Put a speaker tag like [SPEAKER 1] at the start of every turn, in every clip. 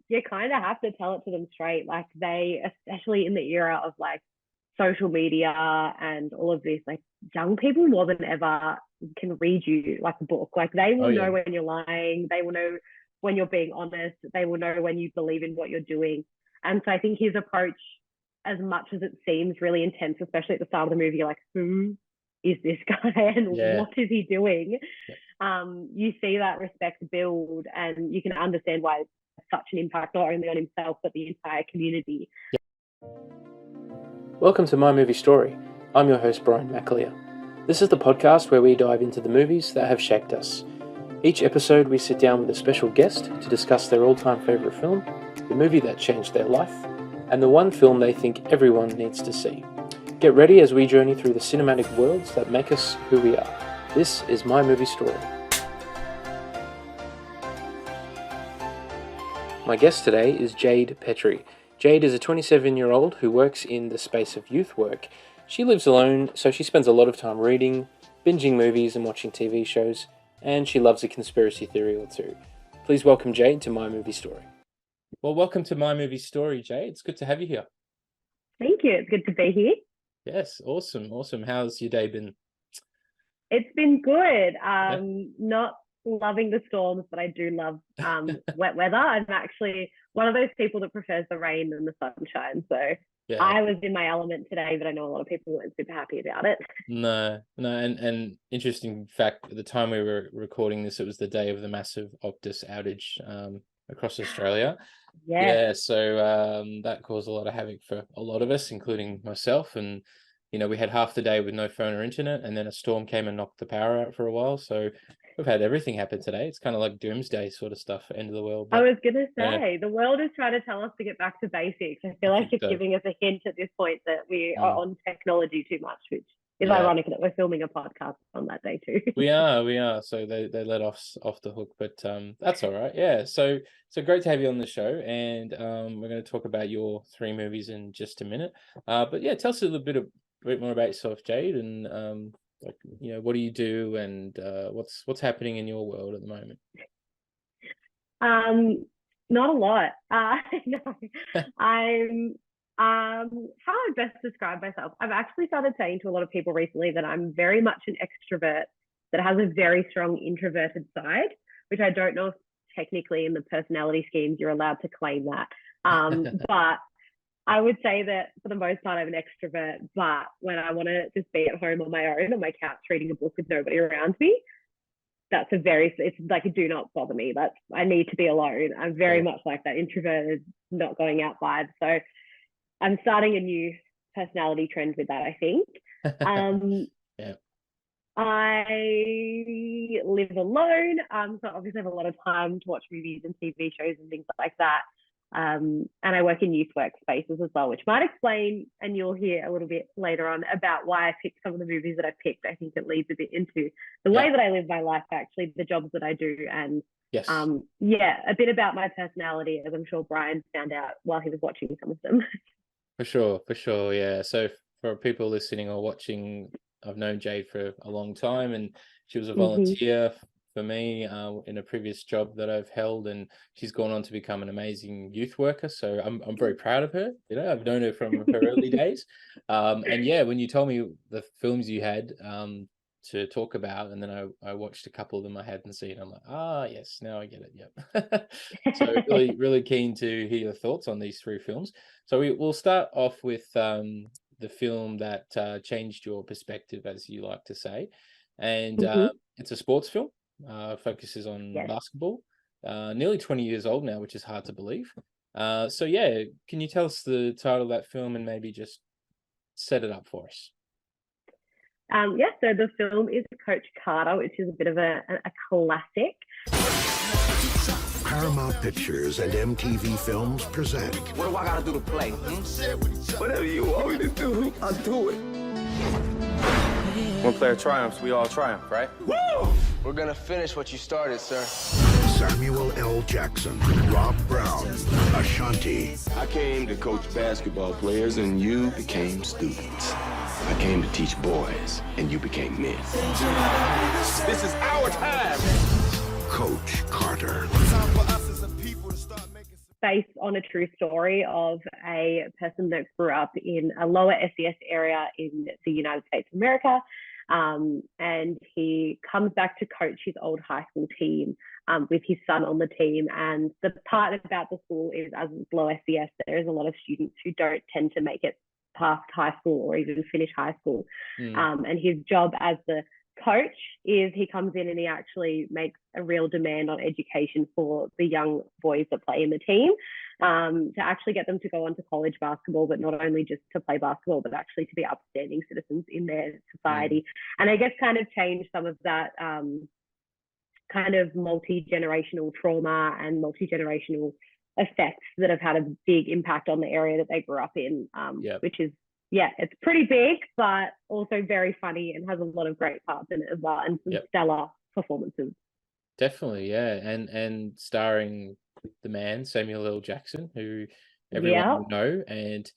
[SPEAKER 1] you kind of have to tell it to them straight. Like they, especially in the era of like social media and all of this, like young people more than ever can read you like a book. Like they
[SPEAKER 2] Oh
[SPEAKER 1] will
[SPEAKER 2] yeah.
[SPEAKER 1] know when you're lying. They will know when you're being honest. They will know when you believe in what you're doing. And so I think his approach, as much as it seems really intense, especially at the start of the movie, you're like, who is this guy and
[SPEAKER 2] Yeah.
[SPEAKER 1] what is he doing?
[SPEAKER 2] Yeah.
[SPEAKER 1] You see that respect build, and you can understand why it's such an impact, not only on himself, but the entire community.
[SPEAKER 2] Welcome to My Movie Story. I'm your host, Brian McAleer. This is the podcast where we dive into the movies that have shaped us. Each episode, we sit down with a special guest to discuss their all-time favourite film, the movie that changed their life, and the one film they think everyone needs to see. Get ready as we journey through the cinematic worlds that make us who we are. This is My Movie Story. My guest today is Jayde Petrie. Jayde is a 27-year-old who works in the space of youth work. She lives alone, so she spends a lot of time reading, binging movies and watching TV shows, and she loves a conspiracy theory or two. Please welcome Jayde to My Movie Story. Well, welcome to My Movie Story, Jayde. It's good to have you here.
[SPEAKER 1] Thank you. It's good to be here.
[SPEAKER 2] Yes, awesome. How's your day been?
[SPEAKER 1] It's been good. Not loving the storms, but I do love wet weather. I'm actually one of those people that prefers the rain than the sunshine. So
[SPEAKER 2] Yeah.
[SPEAKER 1] I was in my element today, but I know a lot of people weren't super happy about it.
[SPEAKER 2] No, and interesting fact, at the time we were recording this, it was the day of the massive Optus outage across Australia. Yeah, so that caused a lot of havoc for a lot of us, including myself. And we had half the day with no phone or internet, and then a storm came and knocked the power out for a while. So we've had everything happen today. It's kind of like doomsday sort of stuff, end of the world.
[SPEAKER 1] But I was going to say, the world is trying to tell us to get back to basics. I feel like you're giving us a hint at this point that we are on technology too much, which is ironic that we're filming a podcast on that day too.
[SPEAKER 2] We are. So they let us off the hook, but that's all right. Yeah. So great to have you on the show, and we're going to talk about your three movies in just a minute. But yeah, tell us a little bit more about yourself, Jayde, and what do you do, and what's happening in your world at the moment?
[SPEAKER 1] Not a lot. No. I'm how I best describe myself. I've actually started saying to a lot of people recently that I'm very much an extrovert that has a very strong introverted side, which I don't know if technically in the personality schemes you're allowed to claim that. But I would say that for the most part I'm an extrovert, but when I want to just be at home on my own on my couch reading a book with nobody around me, it's like a do not bother me. I need to be alone. I'm very much like that introverted, not going out vibe. So I'm starting a new personality trend with that, I think.
[SPEAKER 2] Yeah.
[SPEAKER 1] I live alone, so obviously I have a lot of time to watch movies and TV shows and things like that. And I work in youth work spaces as well, which might explain, and you'll hear a little bit later on about why I picked some of the movies that I picked. I think it leads a bit into the way that I live my life, actually, the jobs that I do, and a bit about my personality, as I'm sure Brian found out while he was watching some of them.
[SPEAKER 2] For sure, yeah. So for people listening or watching, I've known Jayde for a long time, and she was a volunteer for me in a previous job that I've held, and she's gone on to become an amazing youth worker. So I'm very proud of her. I've known her from her early days. And yeah, when you told me the films you had to talk about, and then I watched a couple of them I hadn't seen, I'm like, yes, now I get it. Yep. So really keen to hear your thoughts on these three films. So we'll start off with the film that changed your perspective, as you like to say, and it's a sports film. Focuses on basketball. Nearly 20 years old now, which is hard to believe. So yeah, can you tell us the title of that film and maybe just set it up for us?
[SPEAKER 1] So the film is Coach Carter, which is a bit of a classic.
[SPEAKER 3] Paramount Pictures and MTV Films present.
[SPEAKER 4] What do I gotta do to play? Whatever you want me to do, I'll do it. One player triumphs, we all triumph, right? Woo! We're gonna finish what you started, sir.
[SPEAKER 3] Samuel L. Jackson, Rob Brown, Ashanti.
[SPEAKER 5] I came to coach basketball players, and you became students. I came to teach boys, and you became men.
[SPEAKER 4] This is our time.
[SPEAKER 3] Coach Carter.
[SPEAKER 1] based on a true story of a person that grew up in a lower SES area in the United States of America. And he comes back to coach his old high school team with his son on the team. And the part about the school is, as it's low SES, there is a lot of students who don't tend to make it past high school or even finish high school. And his job as the coach is he comes in and he actually makes a real demand on education for the young boys that play in the team, to actually get them to go on to college basketball, but not only just to play basketball, but actually to be upstanding citizens in their society. And I guess kind of change some of that kind of multi-generational trauma and multi-generational effects that have had a big impact on the area that they grew up in, which is, it's pretty big, but also very funny and has a lot of great parts in it as well, and some stellar performances.
[SPEAKER 2] Definitely, yeah. And starring the man, Samuel L. Jackson, who everyone will know, and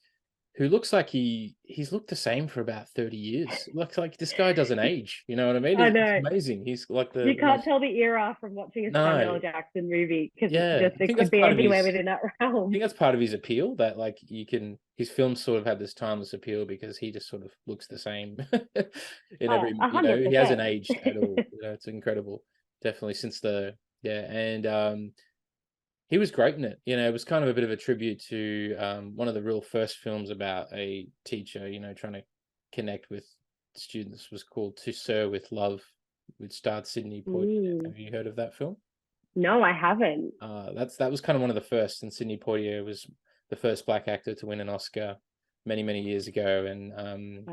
[SPEAKER 2] who looks like he's looked the same for about 30 years. Looks like this guy doesn't age, you know what I mean?
[SPEAKER 1] I know.
[SPEAKER 2] It's amazing. He's like
[SPEAKER 1] you can't tell the era from watching a Samuel L. Jackson movie, because it could be anywhere within that realm.
[SPEAKER 2] I think that's part of his appeal, that like his films sort of have this timeless appeal because he just sort of looks the same in every, you know, he hasn't aged at all. You know, it's incredible. Definitely since and he was great in it. You know, it was kind of a bit of a tribute to one of the real first films about a teacher, you know, trying to connect with students, was called To Sir with Love, which starred Sidney Poitier. Have you heard of that film?
[SPEAKER 1] No, I haven't.
[SPEAKER 2] That was kind of one of the first, and Sidney Poitier was the first Black actor to win an Oscar many years ago, and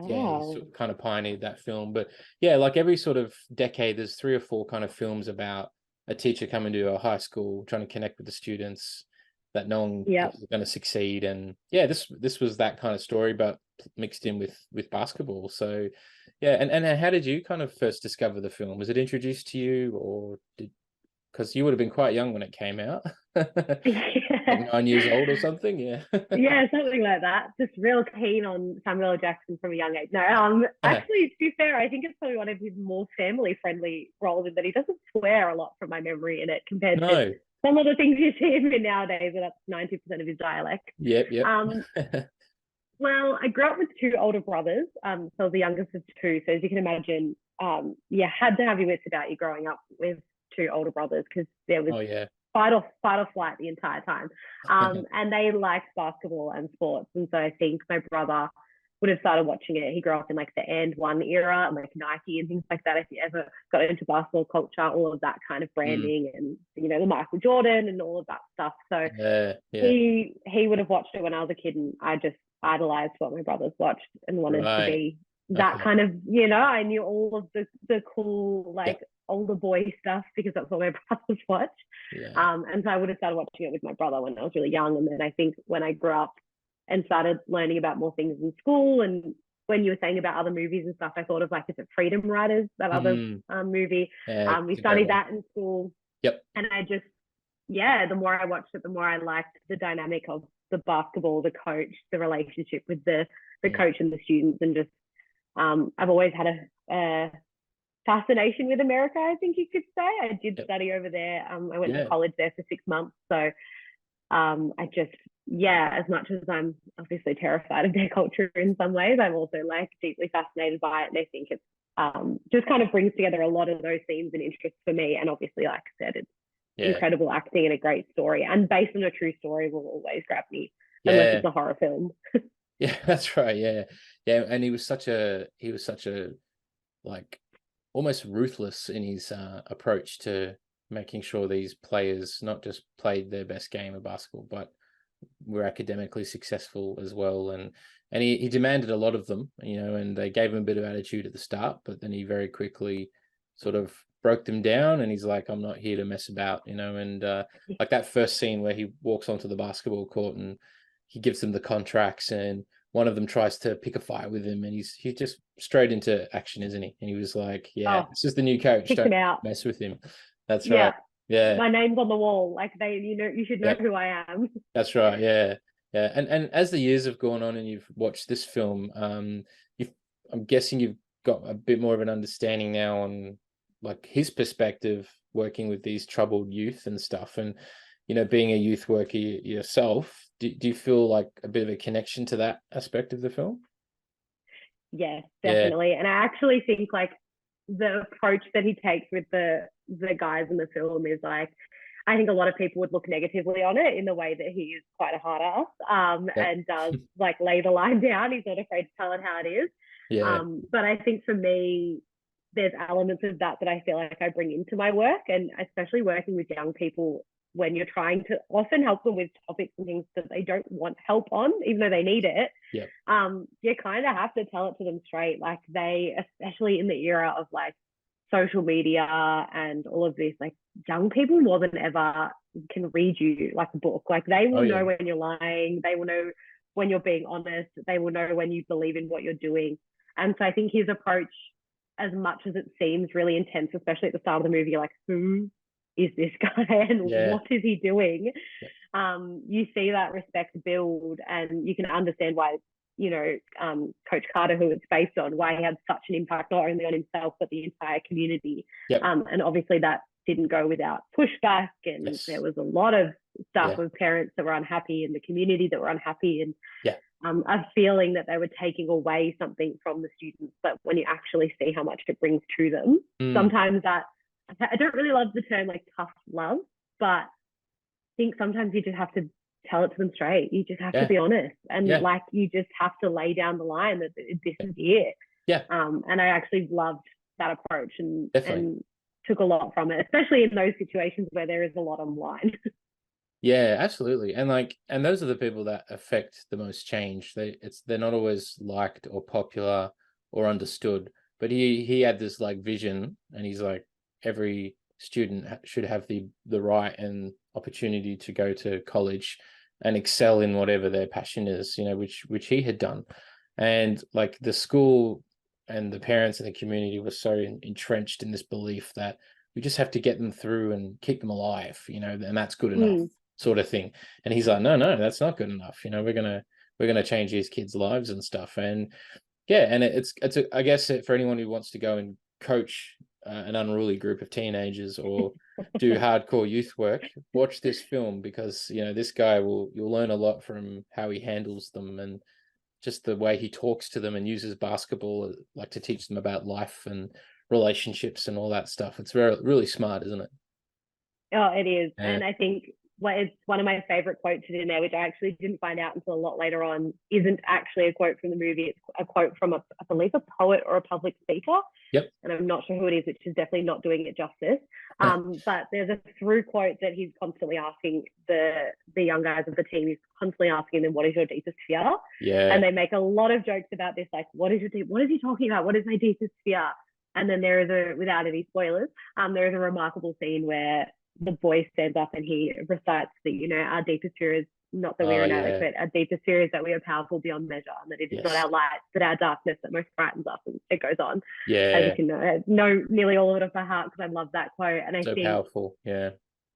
[SPEAKER 2] he sort of kind of pioneered that film. But yeah, like every sort of decade, there's 3 or 4 kind of films about a teacher coming to a high school trying to connect with the students, that no one is going to succeed. And yeah, this was that kind of story, but mixed in with basketball. So yeah. And how did you kind of first discover the film? Was it introduced to you, or because you would have been quite young when it came out? Like 9 years old or something? Yeah.
[SPEAKER 1] Yeah, something like that. Just real keen on Samuel L. Jackson from a young age. No, actually, to be fair, I think it's probably one of his more family-friendly roles, in that he doesn't swear a lot from my memory in it, compared to some of the things you see him in nowadays, and that's 90% of his dialect.
[SPEAKER 2] Yep.
[SPEAKER 1] Well, I grew up with 2 older brothers, so I was the youngest of 2. So as you can imagine, you had to have your wits about you growing up with 2 older brothers, because there was fight or flight the entire time. And they liked basketball and sports. And so I think my brother would have started watching it. He grew up in like the And1 era, and like Nike and things like that. If you ever got into basketball culture, all of that kind of branding, and, you know, the Michael Jordan and all of that stuff. So he would have watched it when I was a kid, and I just idolized what my brothers watched and wanted to be that kind of, you know, I knew all of the cool, like, older boy stuff, because that's what my brothers watched. And so I would have started watching it with my brother when I was really young. And then I think when I grew up and started learning about more things in school, and when you were saying about other movies and stuff, I thought of, like, is it Freedom Writers, that other movie? We studied that in school. And I just, the more I watched it, the more I liked the dynamic of the basketball, the coach, the relationship with the coach and the students. And just I've always had a fascination with America, I think you could say. I did study over there. I went to college there for 6 months. So I just, as much as I'm obviously terrified of their culture in some ways, I'm also, like, deeply fascinated by it. And I think it's just kind of brings together a lot of those themes and interests for me. And obviously, like I said, it's incredible acting and a great story, and based on a true story will always grab me, unless it's a horror film.
[SPEAKER 2] That's right. And he was such a like almost ruthless in his approach to making sure these players not just played their best game of basketball, but were academically successful as well. And he demanded a lot of them, you know, and they gave him a bit of attitude at the start, but then he very quickly sort of broke them down, and he's like, I'm not here to mess about, you know. And like that first scene where he walks onto the basketball court and he gives them the contracts, and one of them tries to pick a fight with him, and he's just straight into action, isn't he? And he was like, this is the new coach, don't mess with him. That's right. My name's on the wall, like, you should know who I am. That's right. And as the years have gone on and you've watched this film, I'm guessing you've got a bit more of an understanding now on, like, his perspective working with these troubled youth and stuff. And being a youth worker yourself, do you feel like a bit of a connection to that aspect of the film?
[SPEAKER 1] Yes, definitely. And I actually think like the approach that he takes with the guys in the film is like, I think a lot of people would look negatively on it in the way that he is quite a hard ass, and does like lay the line down. He's not afraid to tell it how it is. But I think for me, there's elements of that I feel like I bring into my work, and especially working with young people when you're trying to often help them with topics and things that they don't want help on, even though they need it. You kind of have to tell it to them straight. Like especially in the era of like social media and all of this, like young people more than ever can read you like a book. Like they will know when you're lying. They will know when you're being honest. They will know when you believe in what you're doing. And so I think his approach, as much as it seems really intense, especially at the start of the movie, you're like, who is this guy and what is he doing? You see that respect build, and you can understand why, Coach Carter, who it's based on, why he had such an impact not only on himself but the entire community. And obviously that didn't go without pushback, and there was a lot of stuff with parents that were unhappy and the community that were unhappy, and a feeling that they were taking away something from the students. But when you actually see how much it brings to them, sometimes that, I don't really love the term like tough love, but I think sometimes you just have to tell it to them straight. You just have to be honest, and like you just have to lay down the line that this is it. And I actually loved that approach and took a lot from it, especially in those situations where there is a lot on the line.
[SPEAKER 2] Yeah, absolutely. And those are the people that affect the most change. They're not always liked or popular or understood, but he had this like vision, and he's like, every student should have the right and opportunity to go to college and excel in whatever their passion is, which he had done. And like the school and the parents and the community were so entrenched in this belief that we just have to get them through and keep them alive, and that's good enough, sort of thing. And he's like, no, that's not good enough. We're gonna change these kids' lives and stuff. And and I guess for anyone who wants to go and coach an unruly group of teenagers or do hardcore youth work, watch this film, because this guy you'll learn a lot from how he handles them and just the way he talks to them and uses basketball like to teach them about life and relationships and all that stuff. It's really smart, isn't it?
[SPEAKER 1] Oh, it is. And I think it's one of my favorite quotes in there, which I actually didn't find out until a lot later on, isn't actually a quote from the movie. It's a quote from I believe a poet or a public speaker. And I'm not sure who it is, which is definitely not doing it justice. But there's a through quote that he's constantly asking the young guys of the team. He's constantly asking them, what is your deepest fear? And they make a lot of jokes about this, like, what is he talking about? What is my deepest fear? And then there is without any spoilers, there is a remarkable scene where the boy stands up and he recites that, our deepest fear is not that we are inadequate. Our deepest fear is that we are powerful beyond measure, and that it is not our light, but our darkness that most frightens us. And it goes on. As you can know nearly all of it off by heart, because I love that quote. And I think
[SPEAKER 2] powerful. And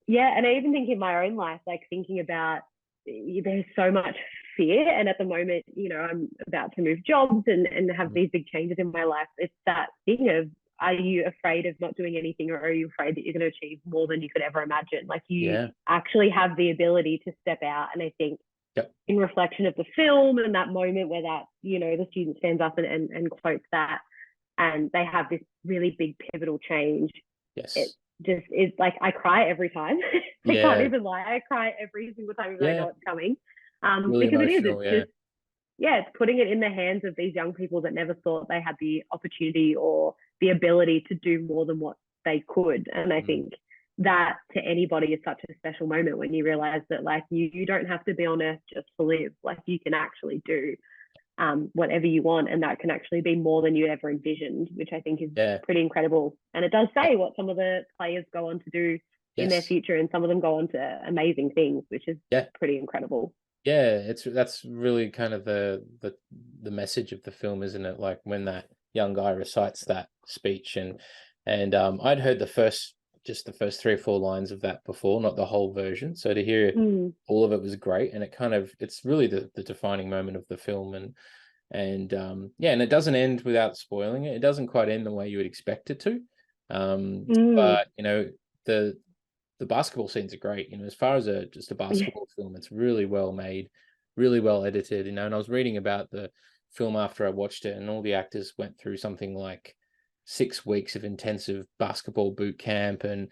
[SPEAKER 1] I even think in my own life, like thinking about, there's so much fear, and at the moment, I'm about to move jobs and have these big changes in my life. It's that thing of, are you afraid of not doing anything, or are you afraid that you're going to achieve more than you could ever imagine? Like you actually have the ability to step out. And I think in reflection of the film and that moment where that, the student stands up and quotes that, and they have this really big pivotal change. It just is like, I cry every time. I can't even lie. I cry every single time I know it's coming.
[SPEAKER 2] Really
[SPEAKER 1] because
[SPEAKER 2] emotional,
[SPEAKER 1] it is. It's putting it in the hands of these young people that never thought they had the opportunity or the ability to do more than what they could. And I think that to anybody is such a special moment when you realize that like you don't have to be on earth just to live. Like you can actually do whatever you want, and that can actually be more than you ever envisioned, which I think is pretty incredible. And it does say what some of the players go on to do in their future, and some of them go on to amazing things, which is pretty incredible.
[SPEAKER 2] That's really kind of the message of the film, isn't it? Like when that young guy recites that speech, and I'd heard the first 3 or 4 lines of that before, not the whole version. So to hear all of it was great, and it's really the defining moment of the film, and it doesn't end without spoiling it. It doesn't quite end the way you would expect it to, but the basketball scenes are great. As far as just a basketball film, it's really well made, really well edited. And I was reading about the film after I watched it, and all the actors went through something like 6 weeks of intensive basketball boot camp and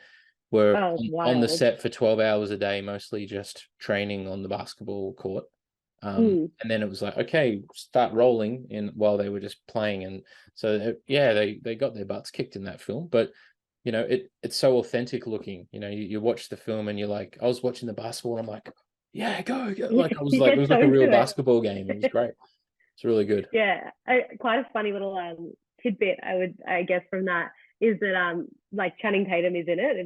[SPEAKER 2] were on the set for 12 hours a day, mostly just training on the basketball court. And then it was like, okay, start rolling in while they were just playing. And so, they got their butts kicked in that film. But, it's so authentic looking. You watch the film and you're like, I was watching the basketball and I'm like, yeah, go. Like, I was like, it was like a real basketball game. It was great. It's really good.
[SPEAKER 1] Yeah. Quite a funny little tidbit, I guess, from that is that, like, Channing Tatum is in it.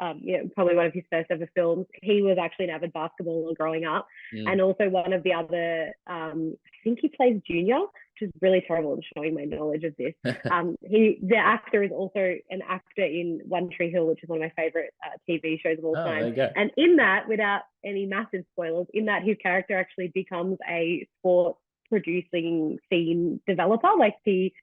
[SPEAKER 1] And probably one of his first ever films. He was actually an avid basketballer growing up, and also one of the other. I think he plays junior, which is really terrible in showing my knowledge of this. The actor is also an actor in One Tree Hill, which is one of my favorite TV shows of all time.
[SPEAKER 2] There you go.
[SPEAKER 1] And in that, without any massive spoilers, in that his character actually becomes a sports producing scene developer. Like, he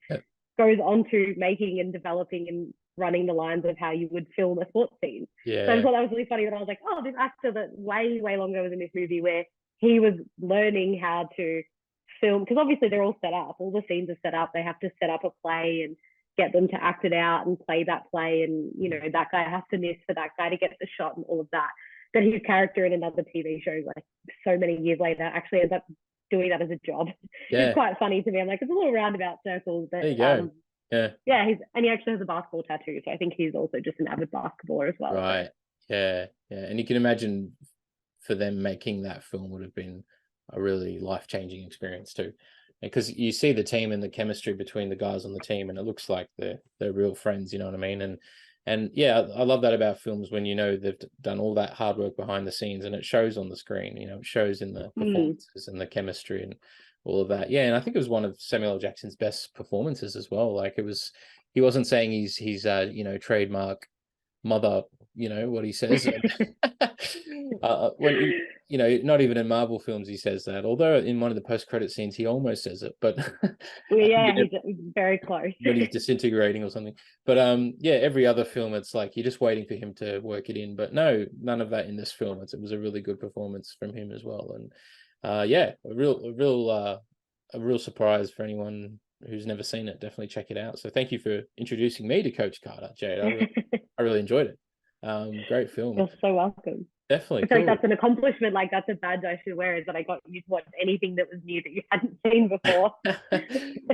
[SPEAKER 1] goes on to making and developing and running the lines of how you would film a sports scene.
[SPEAKER 2] Yeah.
[SPEAKER 1] So I thought that was really funny that I was like, oh, this actor that way long ago was in this movie where he was learning how to film, because obviously they're all set up. All the scenes are set up. They have to set up a play and get them to act it out and play that play. And, that guy has to miss for that guy to get the shot and all of that. But his character in another TV show, like so many years later, actually ends up doing that as a job.
[SPEAKER 2] Yeah.
[SPEAKER 1] It's quite funny to me. I'm like, it's a little roundabout circles. But,
[SPEAKER 2] there you go.
[SPEAKER 1] Yeah, he actually has a basketball tattoo, so I think he's also just an avid basketballer as well.
[SPEAKER 2] Right. Yeah. And you can imagine for them making that film would have been a really life-changing experience too, because you see the team and the chemistry between the guys on the team, and it looks like they're real friends. You know what I mean? And yeah, I love that about films when they've done all that hard work behind the scenes and it shows on the screen. It shows in the performances and the chemistry and all of that. Yeah, and I think it was one of Samuel L. Jackson's best performances as well. Like, he wasn't saying he's trademark mother, what he says. When not even in Marvel films he says that. Although in one of the post-credit scenes he almost says it, but
[SPEAKER 1] he's very close
[SPEAKER 2] when he's disintegrating or something. But every other film it's like you're just waiting for him to work it in. But no, none of that in this film. It was a really good performance from him as well. And a real surprise for anyone who's never seen it. Definitely check it out. So thank you for introducing me to Coach Carter, Jade. I really enjoyed it. Great film.
[SPEAKER 1] You're so welcome.
[SPEAKER 2] Definitely.
[SPEAKER 1] I feel like that's an accomplishment. Like, that's a badge I should wear, is that I got you to watch anything that was new that you hadn't seen before.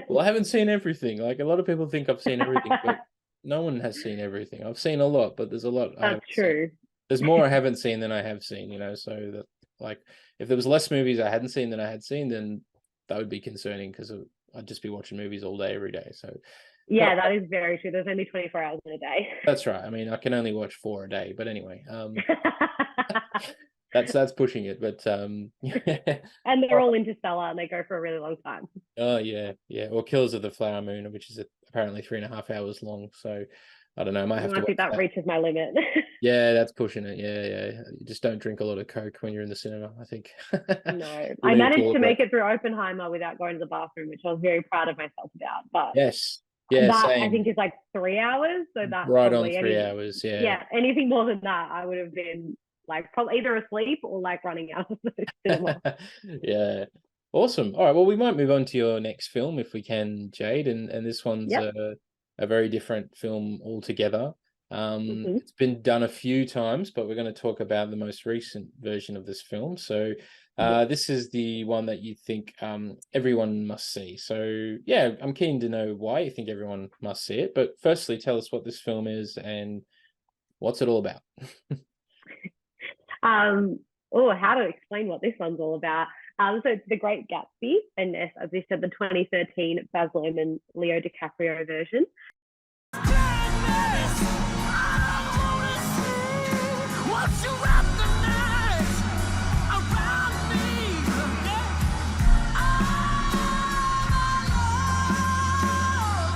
[SPEAKER 2] Well, I haven't seen everything. Like, a lot of people think I've seen everything, but no one has seen everything. I've seen a lot, but there's a lot.
[SPEAKER 1] That's true.
[SPEAKER 2] There's more I haven't seen than I have seen, so that, like, if there was less movies I hadn't seen than I had seen, then that would be concerning, because I'd just be watching movies all day, every day. So
[SPEAKER 1] yeah, that is very true. There's only 24 hours in a day.
[SPEAKER 2] That's right. I mean, I can only watch 4 a day, but anyway, that's pushing it. But
[SPEAKER 1] and they're all Interstellar, and they go for a really long time.
[SPEAKER 2] Oh yeah. Or Killers of the Flower Moon, which is apparently 3.5 hours long. So I don't know. I might have to.
[SPEAKER 1] I think that reaches my limit.
[SPEAKER 2] Yeah, that's pushing it. Yeah. You just don't drink a lot of Coke when you're in the cinema, I think.
[SPEAKER 1] No, I managed to make it through Oppenheimer without going to the bathroom, which I was very proud of myself about. But
[SPEAKER 2] yes. Yeah,
[SPEAKER 1] that,
[SPEAKER 2] same.
[SPEAKER 1] I think, is like 3 hours. So that's
[SPEAKER 2] right on 3 hours. Yeah.
[SPEAKER 1] Yeah. Anything more than that, I would have been like probably either asleep or like running out of the cinema.
[SPEAKER 2] Yeah. Awesome. All right. Well, we might move on to your next film if we can, Jade. And this one's a very different film altogether. It's been done a few times, but we're going to talk about the most recent version of this film. So this is the one that you think everyone must see. So yeah, I'm keen to know why you think everyone must see it. But firstly, tell us what this film is and what's it all about.
[SPEAKER 1] How to explain what this one's all about. So it's The Great Gatsby, and as we said, the 2013 Baz Luhrmann, Leo DiCaprio version.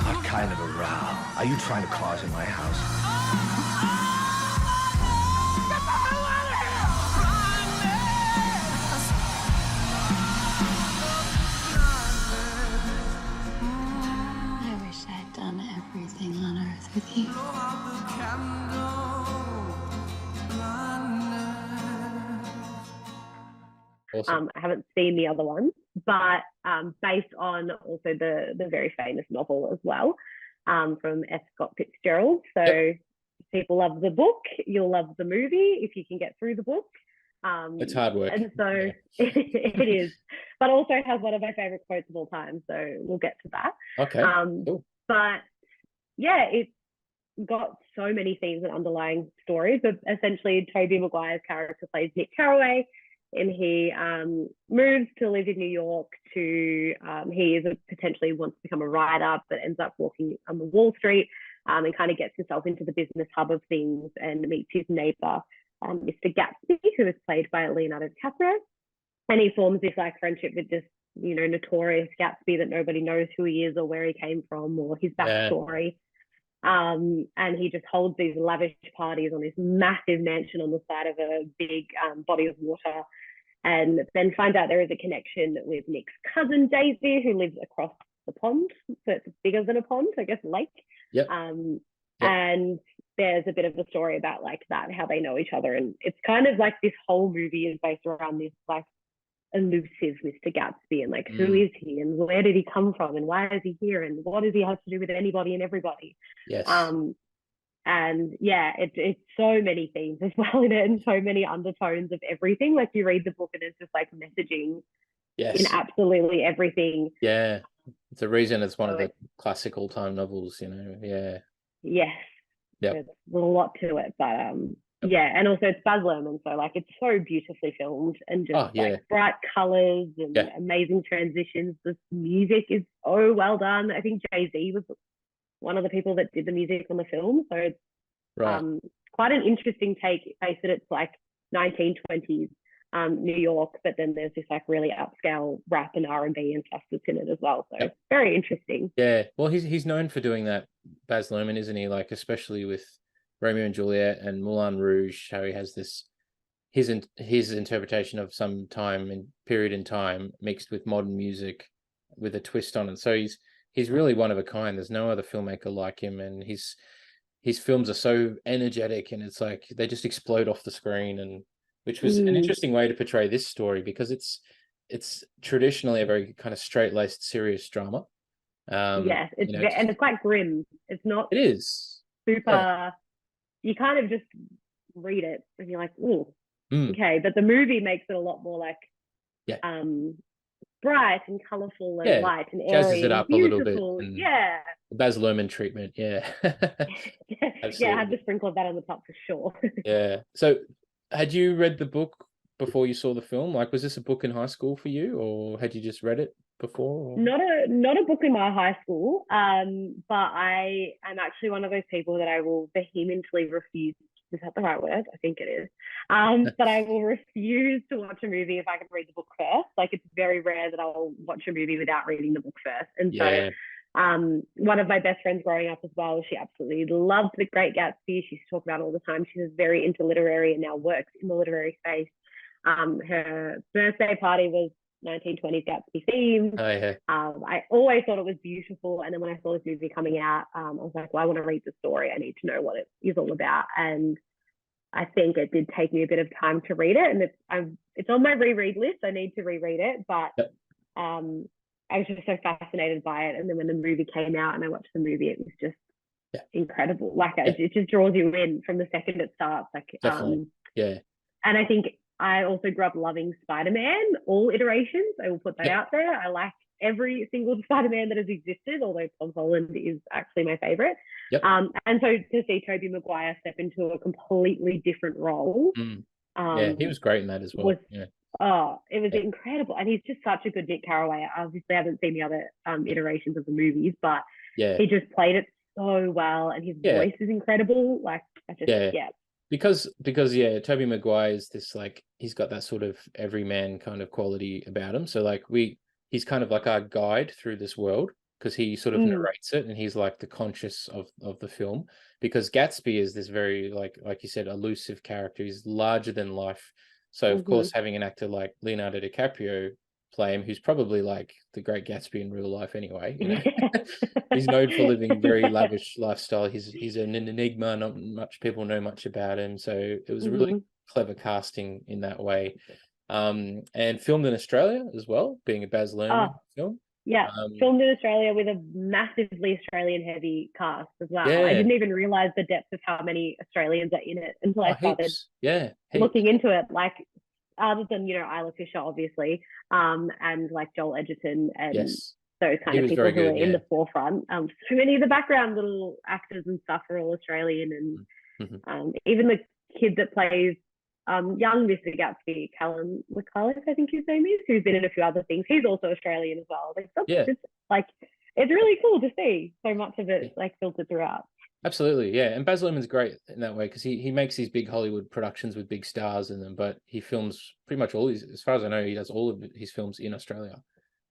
[SPEAKER 6] What kind of a row are you trying to cause in my house?
[SPEAKER 7] Everything on earth with you.
[SPEAKER 2] Awesome.
[SPEAKER 1] I haven't seen the other ones, but based on also the very famous novel as well, from S. Scott Fitzgerald. So if people love the book, you'll love the movie if you can get through the book.
[SPEAKER 2] It's hard work.
[SPEAKER 1] And so it is, but also has one of my favorite quotes of all time. So we'll get to that.
[SPEAKER 2] Okay. Cool.
[SPEAKER 1] But yeah, it's got so many themes and underlying stories. But essentially, Tobey Maguire's character plays Nick Carraway, and he moves to live in New York he potentially wants to become a writer, but ends up walking on the Wall Street and kind of gets himself into the business hub of things and meets his neighbor, Mr. Gatsby, who is played by Leonardo DiCaprio. And he forms this like friendship with this, notorious Gatsby that nobody knows who he is or where he came from or his backstory. And he just holds these lavish parties on this massive mansion on the side of a big body of water, and then finds out there is a connection with Nick's cousin Jayde, who lives across the pond, so it's bigger than a pond, I guess, a lake. And there's a bit of a story about like that, how they know each other, and it's kind of like this whole movie is based around this like elusive Mr. Gatsby and like who is he and where did he come from and why is he here and what does he have to do with anybody and everybody. And yeah, it's so many themes as well in it, and so many undertones of everything. Like you read the book and it's just like messaging in absolutely everything.
[SPEAKER 2] It's a reason it's one of the classic all-time novels,
[SPEAKER 1] Yes, there's a lot to it, but and also it's Baz Luhrmann, so like it's so beautifully filmed and just like bright colors and amazing transitions. The music is so well done. I think Jay-Z was one of the people that did the music on the film, so it's quite an interesting take. Based that it's like 1920s New York, but then there's this like really upscale rap and R&B and stuff that's in it as well, so very interesting.
[SPEAKER 2] Well, he's known for doing that, Baz Luhrmann, isn't he? Like especially with Romeo and Juliet and Moulin Rouge, how he has this his interpretation of some time and period in time mixed with modern music with a twist on it. So he's really one of a kind. There's no other filmmaker like him, and his films are so energetic, and it's like they just explode off the screen, and which was an interesting way to portray this story, because it's traditionally a very kind of straight-laced serious drama.
[SPEAKER 1] And it's quite grim. It's not.
[SPEAKER 2] It is
[SPEAKER 1] super. You kind of just read it and you're like, oh, okay. But the movie makes it a lot more like, bright and colorful and light and airy, jazzes it up and beautiful. A little bit. The Baz Luhrmann treatment. Absolutely. I had to sprinkle that on the top for sure.
[SPEAKER 2] So, had you read the book before you saw the film? Like, was this a book in high school for you, or had you just read it before? Or?
[SPEAKER 1] Not a book in my high school, but I am actually one of those people that I will vehemently refuse. Is that the right word? I think it is. But I will refuse to watch a movie if I can read the book first. Like it's very rare that I'll watch a movie without reading the book first. And so one of my best friends growing up as well, she absolutely loved The Great Gatsby. She used to talk about it all the time. She was very into literary and now works in the literary space. Her birthday party was 1920s Gatsby themed. I always thought it was beautiful, and then when I saw this movie coming out, I was like, well, I want to read the story. I need to know what it is all about. And I think it did take me a bit of time to read it, and it's on my reread list. I need to reread it, but I was just so fascinated by it. And then when the movie came out and I watched the movie, it was just incredible. Like it just draws you in from the second it starts. Like
[SPEAKER 2] definitely.
[SPEAKER 1] And I think I also grew up loving Spider-Man, all iterations. I will put that out there. I like every single Spider-Man that has existed, although Tom Holland is actually my favorite. And so to see Tobey Maguire step into a completely different role.
[SPEAKER 2] He was great in that as well.
[SPEAKER 1] It was incredible. And he's just such a good Nick Carraway. I obviously haven't seen the other iterations of the movies, but he just played it so well, and his voice is incredible. Like I just
[SPEAKER 2] Because Tobey Maguire is this, like, he's got that sort of everyman kind of quality about him. So like he's kind of like our guide through this world, because he sort of narrates it, and he's like the conscious of the film, because Gatsby is this very like you said, elusive character. He's larger than life. So of course, having an actor like Leonardo DiCaprio play him, who's probably like the Great Gatsby in real life anyway, he's known for living a very lavish lifestyle. He's an enigma. Not much people know much about him, so it was really clever casting in that way. and filmed in Australia as well, being a Baz Luhrmann film.
[SPEAKER 1] Yeah, filmed in Australia with a massively Australian heavy cast as well.
[SPEAKER 2] Yeah.
[SPEAKER 1] I didn't even realize the depth of how many Australians are in it until I started
[SPEAKER 2] heaps.
[SPEAKER 1] looking into it. Like, other than, you know, Isla Fisher, obviously, and like Joel Edgerton and those kind of people who are in the forefront. So many of the background little actors and stuff are all Australian, and even the kid that plays young Mr. Gatsby, Callum McCullough, I think his name is, who's been in a few other things. He's also Australian as well. It's really cool to see so much of it like filtered throughout.
[SPEAKER 2] Absolutely, yeah. And Baz Luhrmann's great in that way because he makes these big Hollywood productions with big stars in them, but he films pretty much all his, as far as I know, he does all of his films in Australia.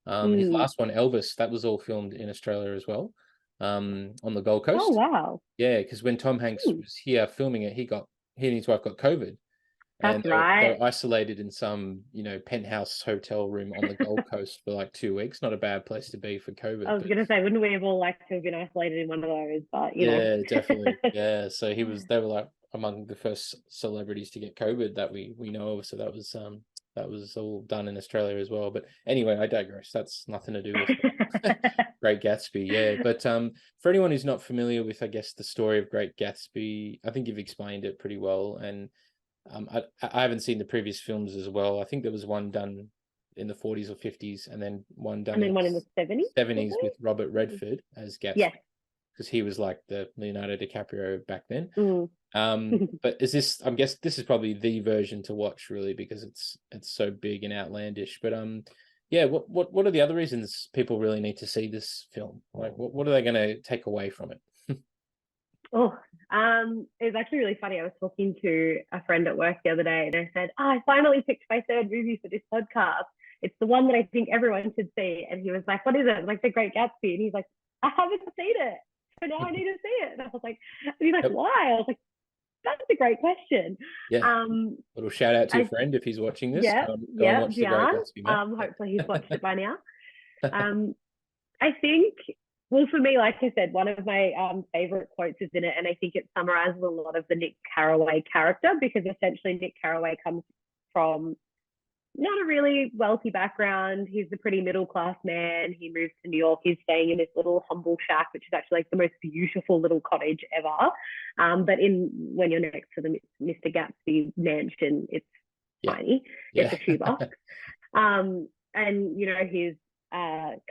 [SPEAKER 2] His last one, Elvis, that was all filmed in Australia as well, on the Gold Coast.
[SPEAKER 1] Oh wow!
[SPEAKER 2] Yeah, because when Tom Hanks was here filming it, he and his wife got COVID.
[SPEAKER 1] That's right.
[SPEAKER 2] They were isolated in some, you know, penthouse hotel room on the Gold Coast for like 2 weeks. Not a bad place to be for COVID.
[SPEAKER 1] I was going to say, wouldn't we have all liked to have been isolated in one of those? But you know.
[SPEAKER 2] Yeah, definitely. Yeah, so they were like among the first celebrities to get COVID that we know of. So that was all done in Australia as well. But anyway, I digress. That's nothing to do with Great Gatsby. Yeah, but for anyone who's not familiar with, I guess, the story of Great Gatsby, I think you've explained it pretty well. And I haven't seen the previous films as well. I think there was one done in the 40s or 50s, and then one done
[SPEAKER 1] in the 70s.
[SPEAKER 2] 70s with Robert Redford as Gatsby.
[SPEAKER 1] Yes.
[SPEAKER 2] Because he was like the Leonardo DiCaprio back then. But I guess this is probably the version to watch really because it's so big and outlandish. But yeah, what are the other reasons people really need to see this film? Like what are they going to take away from it?
[SPEAKER 1] It's actually really funny. I was talking to a friend at work the other day and I said, I finally picked my third movie for this podcast. It's the one that I think everyone should see. And he was like, what is it? I'm like, The Great Gatsby. And he's like, I haven't seen it. So now I need to see it. And I was like, and he's like, why? I was like, that's a great question.
[SPEAKER 2] Yeah. Little shout out to your friend if he's watching this.
[SPEAKER 1] Yeah.
[SPEAKER 2] Go and watch The Great Gatsby,
[SPEAKER 1] hopefully he's watched it by now. I think, well, for me, like I said, one of my favorite quotes is in it, and I think it summarizes a lot of the Nick Carraway character, because essentially Nick Carraway comes from not a really wealthy background. He's a pretty middle-class man. He moves to New York. He's staying in this little humble shack, which is actually like the most beautiful little cottage ever. But when you're next to the Mr. Gatsby mansion, it's tiny. It's a shoebox. And, you know, his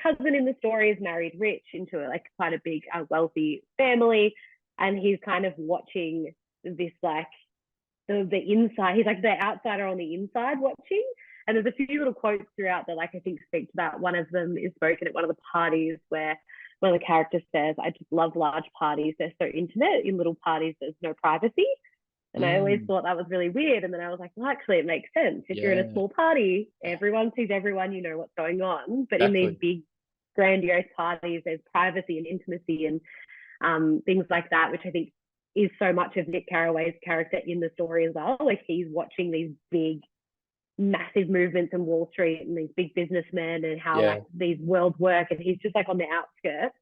[SPEAKER 1] cousin in the story is married rich into quite a big wealthy family, and he's kind of watching this like the inside. He's like the outsider on the inside watching. And there's a few little quotes throughout that, like, I think speak to that. One of them is spoken at one of the parties where one of the characters says, I just love large parties. They're so intimate. In little parties, there's no privacy. And I always thought that was really weird. And then I was like, well, actually, it makes sense. If you're in a small party, everyone sees everyone, you know what's going on. But in these big, grandiose parties, there's privacy and intimacy and things like that, which I think is so much of Nick Carraway's character in the story as well. Like, he's watching these big, massive movements in Wall Street and these big businessmen and how like these worlds work, and he's just like on the outskirts.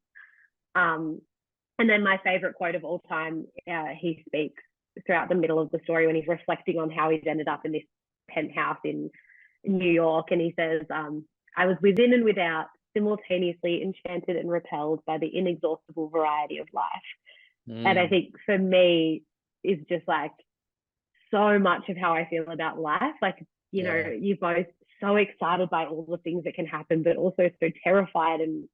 [SPEAKER 1] And then my favorite quote of all time, he speaks throughout the middle of the story when he's reflecting on how he's ended up in this penthouse in New York, and he says, I was within and without, simultaneously enchanted and repelled by the inexhaustible variety of life. And I think for me is just like so much of how I feel about life. Like, you know, you're both so excited by all the things that can happen, but also so terrified, and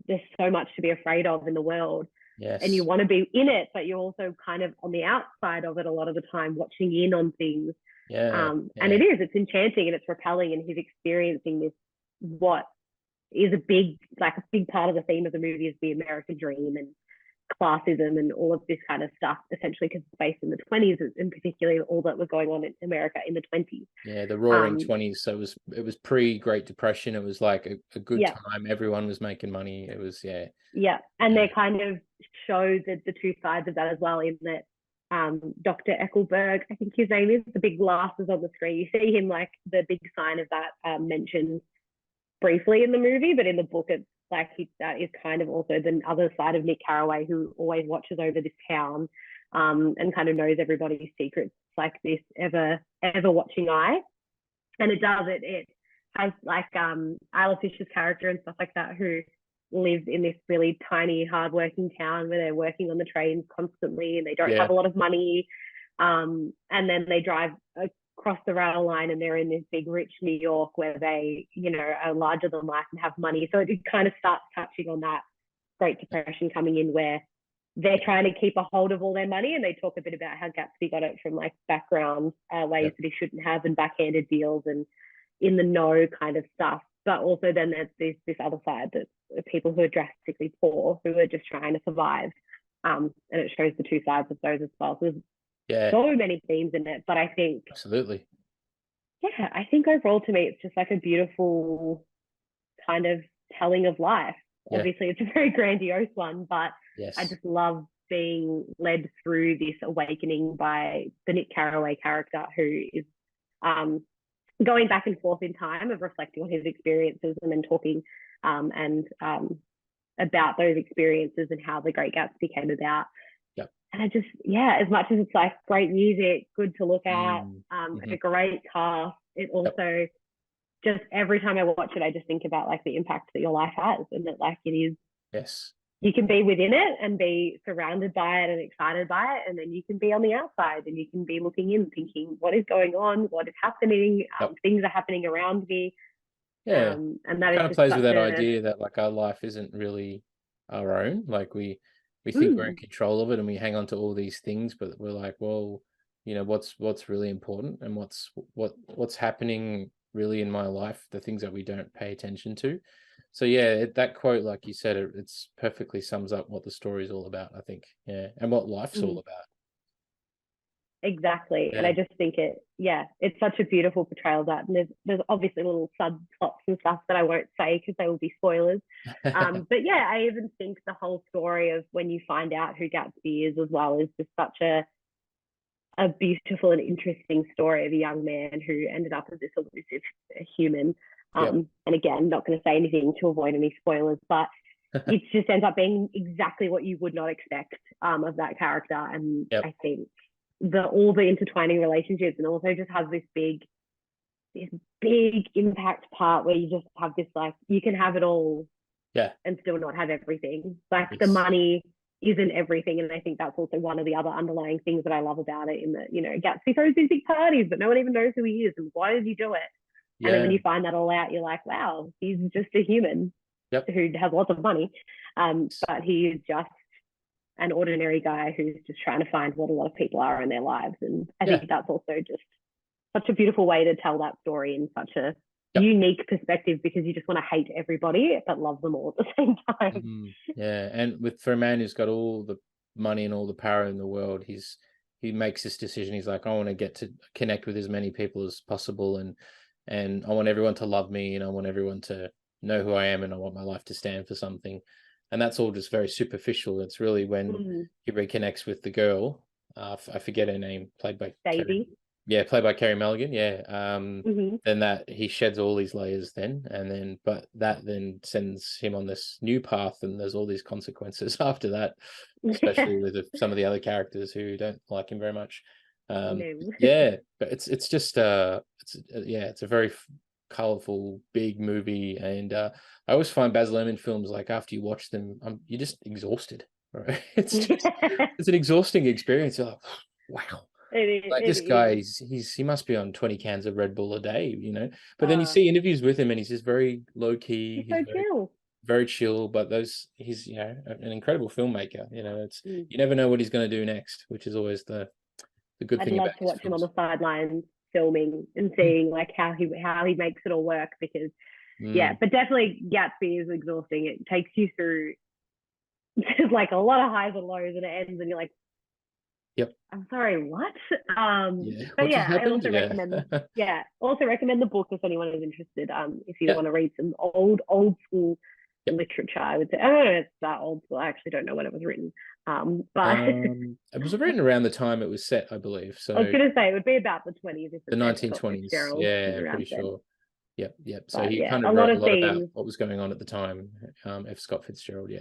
[SPEAKER 1] there's so much to be afraid of in the world. And you want to be in it, but you're also kind of on the outside of it a lot of the time, watching in on things. And it's enchanting and it's repelling, and he's experiencing this, what is a big part of the theme of the movie is the American dream and classism and all of this kind of stuff, essentially, because it's based in the 20s, and particularly all that was going on in America in the 20s.
[SPEAKER 2] The roaring 20s. So it was pre-Great Depression. It was like a good time. Everyone was making money. It was and they kind of show the two sides of that as well, in that Dr. Eckelberg, I think his name is, the big glasses on the screen, you see him, like the big sign of that mentioned briefly in the movie, but in the book it's like that is kind of also the other side of Nick Carraway, who always watches over this town and kind of knows everybody's secrets, like this ever watching eye.
[SPEAKER 1] And it does it has like Isla Fisher's character and stuff like that, who live in this really tiny, hardworking town where they're working on the trains constantly and they don't have a lot of money. And then they drive across the rail line and they're in this big, rich New York where they, you know, are larger than life and have money. So it kind of starts touching on that Great Depression coming in, where they're trying to keep a hold of all their money, and they talk a bit about how Gatsby got it from like background ways that he shouldn't have, and backhanded deals and in the know kind of stuff. But also then there's this other side, that people who are drastically poor, who are just trying to survive. And it shows the two sides of those as well. So there's so many themes in it, but I think
[SPEAKER 2] absolutely,
[SPEAKER 1] I think overall to me it's just like a beautiful kind of telling of life. Obviously it's a very grandiose one, but I just love being led through this awakening by the Nick Carraway character, who is going back and forth in time of reflecting on his experiences and then talking about those experiences and how the Great Gatsby came about. And I just, as much as it's like great music, good to look at, a great cast, it also just every time I watch it, I just think about like the impact that your life has, and that like it is, you can be within it and be surrounded by it and excited by it, and then you can be on the outside and you can be looking in thinking, what is going on, what is happening, things are happening around me. And that
[SPEAKER 2] kind of plays with that idea that like our life isn't really our own. Like we think we're in control of it and we hang on to all these things, but we're like, well, you know, what's really important, and what's happening really in my life, the things that we don't pay attention to. So that quote, like you said, it's perfectly sums up what the story is all about, I think. And what life's all about.
[SPEAKER 1] Exactly. And I just think it's such a beautiful portrayal of that. And there's obviously little subplots and stuff that I won't say because they will be spoilers. But I even think the whole story of when you find out who Gatsby is as well is just such a beautiful and interesting story of a young man who ended up as this elusive human. And again, not going to say anything to avoid any spoilers, but it just ends up being exactly what you would not expect of that character. And I think all the intertwining relationships, and also just has this big impact part where you just have this, like, you can have it all and still not have everything. Like the money isn't everything. And I think that's also one of the other underlying things that I love about it, in that, you know, Gatsby throws these big parties, but no one even knows who he is and why did he do it. And then when you find that all out, you're like, wow, he's just a human who has lots of money. But he is just an ordinary guy who's just trying to find what a lot of people are in their lives. And I think that's also just such a beautiful way to tell that story in such a unique perspective, because you just want to hate everybody but love them all at the same time.
[SPEAKER 2] And for a man who's got all the money and all the power in the world, he makes this decision. He's like, I want to get to connect with as many people as possible, and I want everyone to love me, and I want everyone to know who I am, and I want my life to stand for something. And that's all just very superficial. It's really when he reconnects with the girl, I forget her name, played by
[SPEAKER 1] Daisy.
[SPEAKER 2] Played by Carey Mulligan. Then that he sheds all these layers but that then sends him on this new path, and there's all these consequences after that, especially with some of the other characters who don't like him very much. But it's just it's a very colorful, big movie, and I always find Baz Luhrmann films, like, after you watch them, you're just exhausted, right? It's an exhausting experience. You're like, wow, this guy, he must be on 20 cans of Red Bull a day, you know. But then you see interviews with him, and he's just very low key.
[SPEAKER 1] He's so chill.
[SPEAKER 2] Very chill, but he's, you know, an incredible filmmaker. You know, it's you never know what he's going to do next, which is always the good thing about. I'd love
[SPEAKER 1] to watch him on the sidelines filming and seeing like how he makes it all work, because but definitely Gatsby is exhausting. It takes you through like a lot of highs and lows, and it ends and you're like, I'm sorry, what? But I also recommend the book if anyone is interested. If you want to read some old school literature, I would say. I don't know if it's that old school. I actually don't know when it was written. But
[SPEAKER 2] it was written around the time it was set, I believe. So
[SPEAKER 1] I was going to say it would be about the 20s.
[SPEAKER 2] The 1920s. Yeah, pretty sure. Yep. So he kind of
[SPEAKER 1] a
[SPEAKER 2] wrote
[SPEAKER 1] lot
[SPEAKER 2] a lot about what was going on at the time. F. Scott Fitzgerald.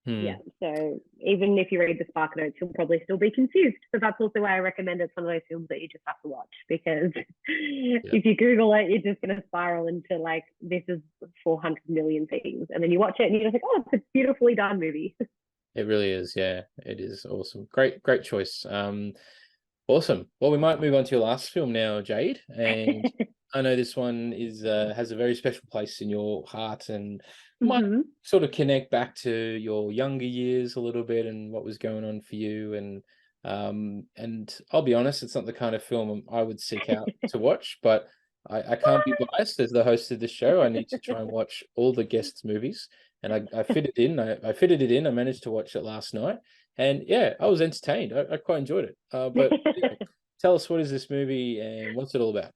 [SPEAKER 1] Yeah, so even if you read the Spark Notes, you'll probably still be confused. So that's also why I recommend it's one of those films that you just have to watch, because if you Google it, you're just going to spiral into like, this is 400 million things. And then you watch it and you're just like, oh, it's a beautifully done movie.
[SPEAKER 2] It really is. Yeah, it is awesome. Great choice. Awesome. Well, we might move on to your last film now, Jade. And I know this one is has a very special place in your heart, and might sort of connect back to your younger years a little bit and what was going on for you. And I'll be honest, it's not the kind of film I would seek out to watch, but I can't be biased as the host of the show. I need to try and watch all the guests' movies, and I fitted in. I fitted it in. I managed to watch it last night. And yeah, I was entertained. I quite enjoyed it. But anyway, tell us, what is this movie and what's it all about?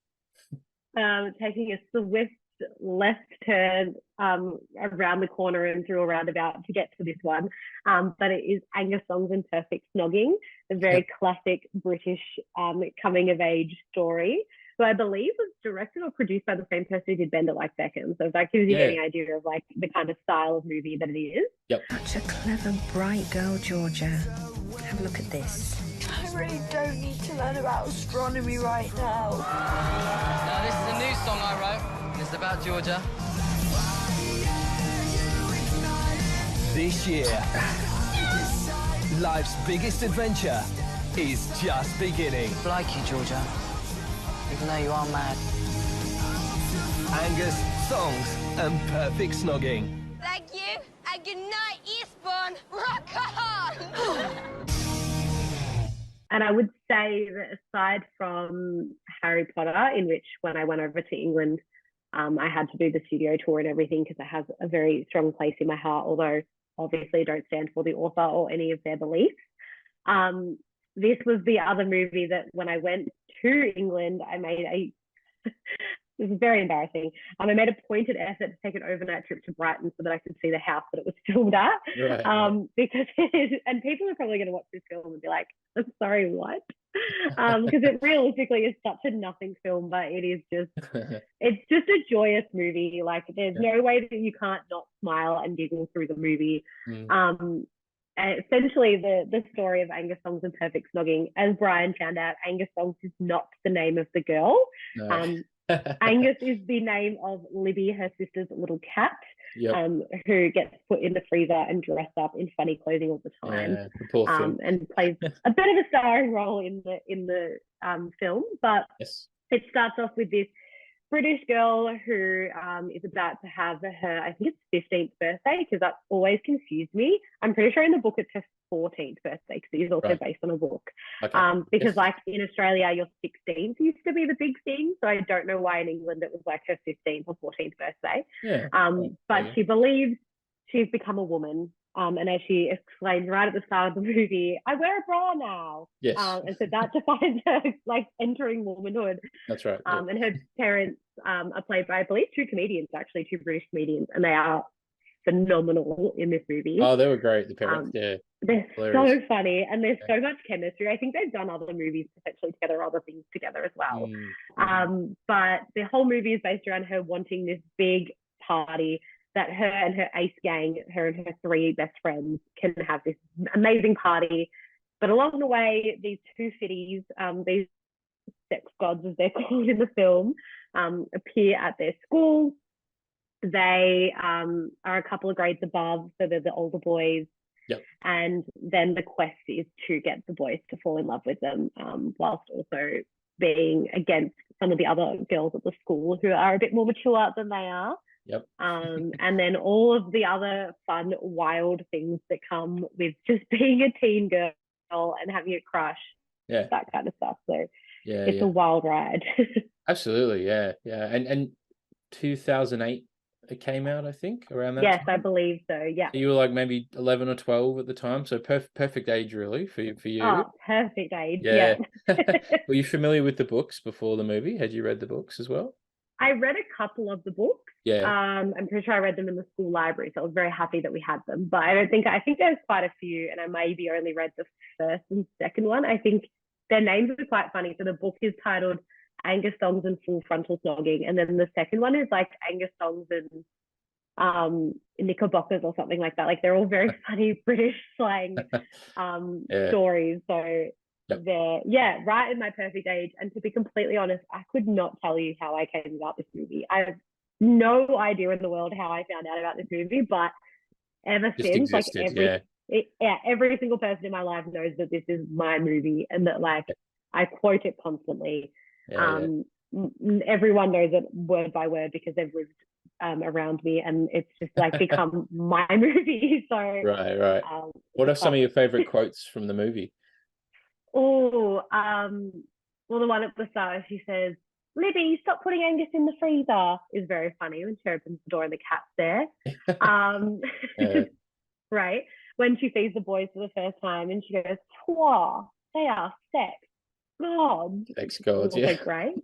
[SPEAKER 1] Taking a swift left turn around the corner and through a roundabout to get to this one. But it is Angus, Thongs and Perfect Snogging, a very classic British coming of age story. So I believe was directed or produced by the same person who did Bend It Like Beckham. So if that gives you any idea of like the kind of style of movie that it is.
[SPEAKER 2] Yep.
[SPEAKER 7] Such a clever, bright girl, Georgia. Have a look at this.
[SPEAKER 8] I really don't need to learn about astronomy right now.
[SPEAKER 9] Now, this is a new song I wrote, and it's about Georgia.
[SPEAKER 10] This year, life's biggest adventure is just beginning.
[SPEAKER 9] I like you, Georgia, even though you are mad.
[SPEAKER 10] Angus, Thongs and Perfect Snogging.
[SPEAKER 8] Thank you, and good night, Eastbourne. Rock on!
[SPEAKER 1] And I would say that aside from Harry Potter, in which when I went over to England, I had to do the studio tour and everything because it has a very strong place in my heart, although obviously I don't stand for the author or any of their beliefs. This was the other movie that when I went to England, I made this is very embarrassing. I made a pointed effort to take an overnight trip to Brighton so that I could see the house that it was filmed at. Right. Because and people are probably going to watch this film and be like, I'm sorry, what? Because it realistically is such a nothing film, but it is just, it's just a joyous movie. Like there's no way that you can't not smile and giggle through the movie. Essentially the story of Angus, Thongs and Perfect Snogging, as Brian found out, Angus Thongs is not the name of the girl. No. Angus is the name of Libby, her sister's little cat, who gets put in the freezer and dressed up in funny clothing all the time, and plays a bit of a starring role in the film. But it starts off with this British girl who is about to have her, I think it's 15th birthday, because that's always confused me. I'm pretty sure in the book it's her 14th birthday, because it is also based on a book. Because like in Australia, your 16th used to be the big thing. So I don't know why in England it was like her 15th or 14th birthday. But she believes she's become a woman. And as she explains right at the start of the movie, I wear a bra now. And so that defines her like entering womanhood.
[SPEAKER 2] That's right.
[SPEAKER 1] And her parents are played by, I believe, two British comedians, and they are phenomenal in this movie.
[SPEAKER 2] Oh, they were great, the parents.
[SPEAKER 1] They're hilarious. So funny, and there's so much chemistry. I think they've done other movies potentially together, other things together as well. But the whole movie is based around her wanting this big party that her and her ace gang, her and her three best friends, can have this amazing party. But along the way, these two fitties, these sex gods as they're called in the film, appear at their school. They are a couple of grades above, so they're the older boys. And then the quest is to get the boys to fall in love with them, whilst also being against some of the other girls at the school who are a bit more mature than they are. And then all of the other fun, wild things that come with just being a teen girl and having a crush, that kind of stuff. So it's a wild ride.
[SPEAKER 2] Absolutely, and 2008 it came out, I think, around that time.
[SPEAKER 1] I believe so.
[SPEAKER 2] You were like maybe 11 or 12 at the time, so perfect age really for you.
[SPEAKER 1] Oh, perfect age.
[SPEAKER 2] Were you familiar with the books before the movie? Had you read the books as well?
[SPEAKER 1] I read a couple of the books. I'm pretty sure I read them in the school library, so I was very happy that we had them. But I think there's quite a few, and I maybe only read the first and second one. I think their names are quite funny. So the book is titled Angus, Thongs and Full Frontal Snogging, and then the second one is like Angus, Thongs and knickerbockers or something like that. Like they're all very funny British slang stories. So they're right in my perfect age. And to be completely honest, I could not tell you how I came about this movie. I have no idea in the world how I found out about this movie, but ever
[SPEAKER 2] Just
[SPEAKER 1] since,
[SPEAKER 2] existed,
[SPEAKER 1] every single person in my life knows that this is my movie and that like I quote it constantly. Everyone knows it word by word because they've lived around me, and it's just like become my movie. So
[SPEAKER 2] right. What are some of your favorite quotes from the movie?
[SPEAKER 1] Well, the one at the start, she says, "Libby, stop putting Angus in the freezer," is very funny when she opens the door and the cat's there. Right, when she sees the boys for the first time and she goes, "Twa, they are sex gods."
[SPEAKER 2] Sex gods,
[SPEAKER 1] also great.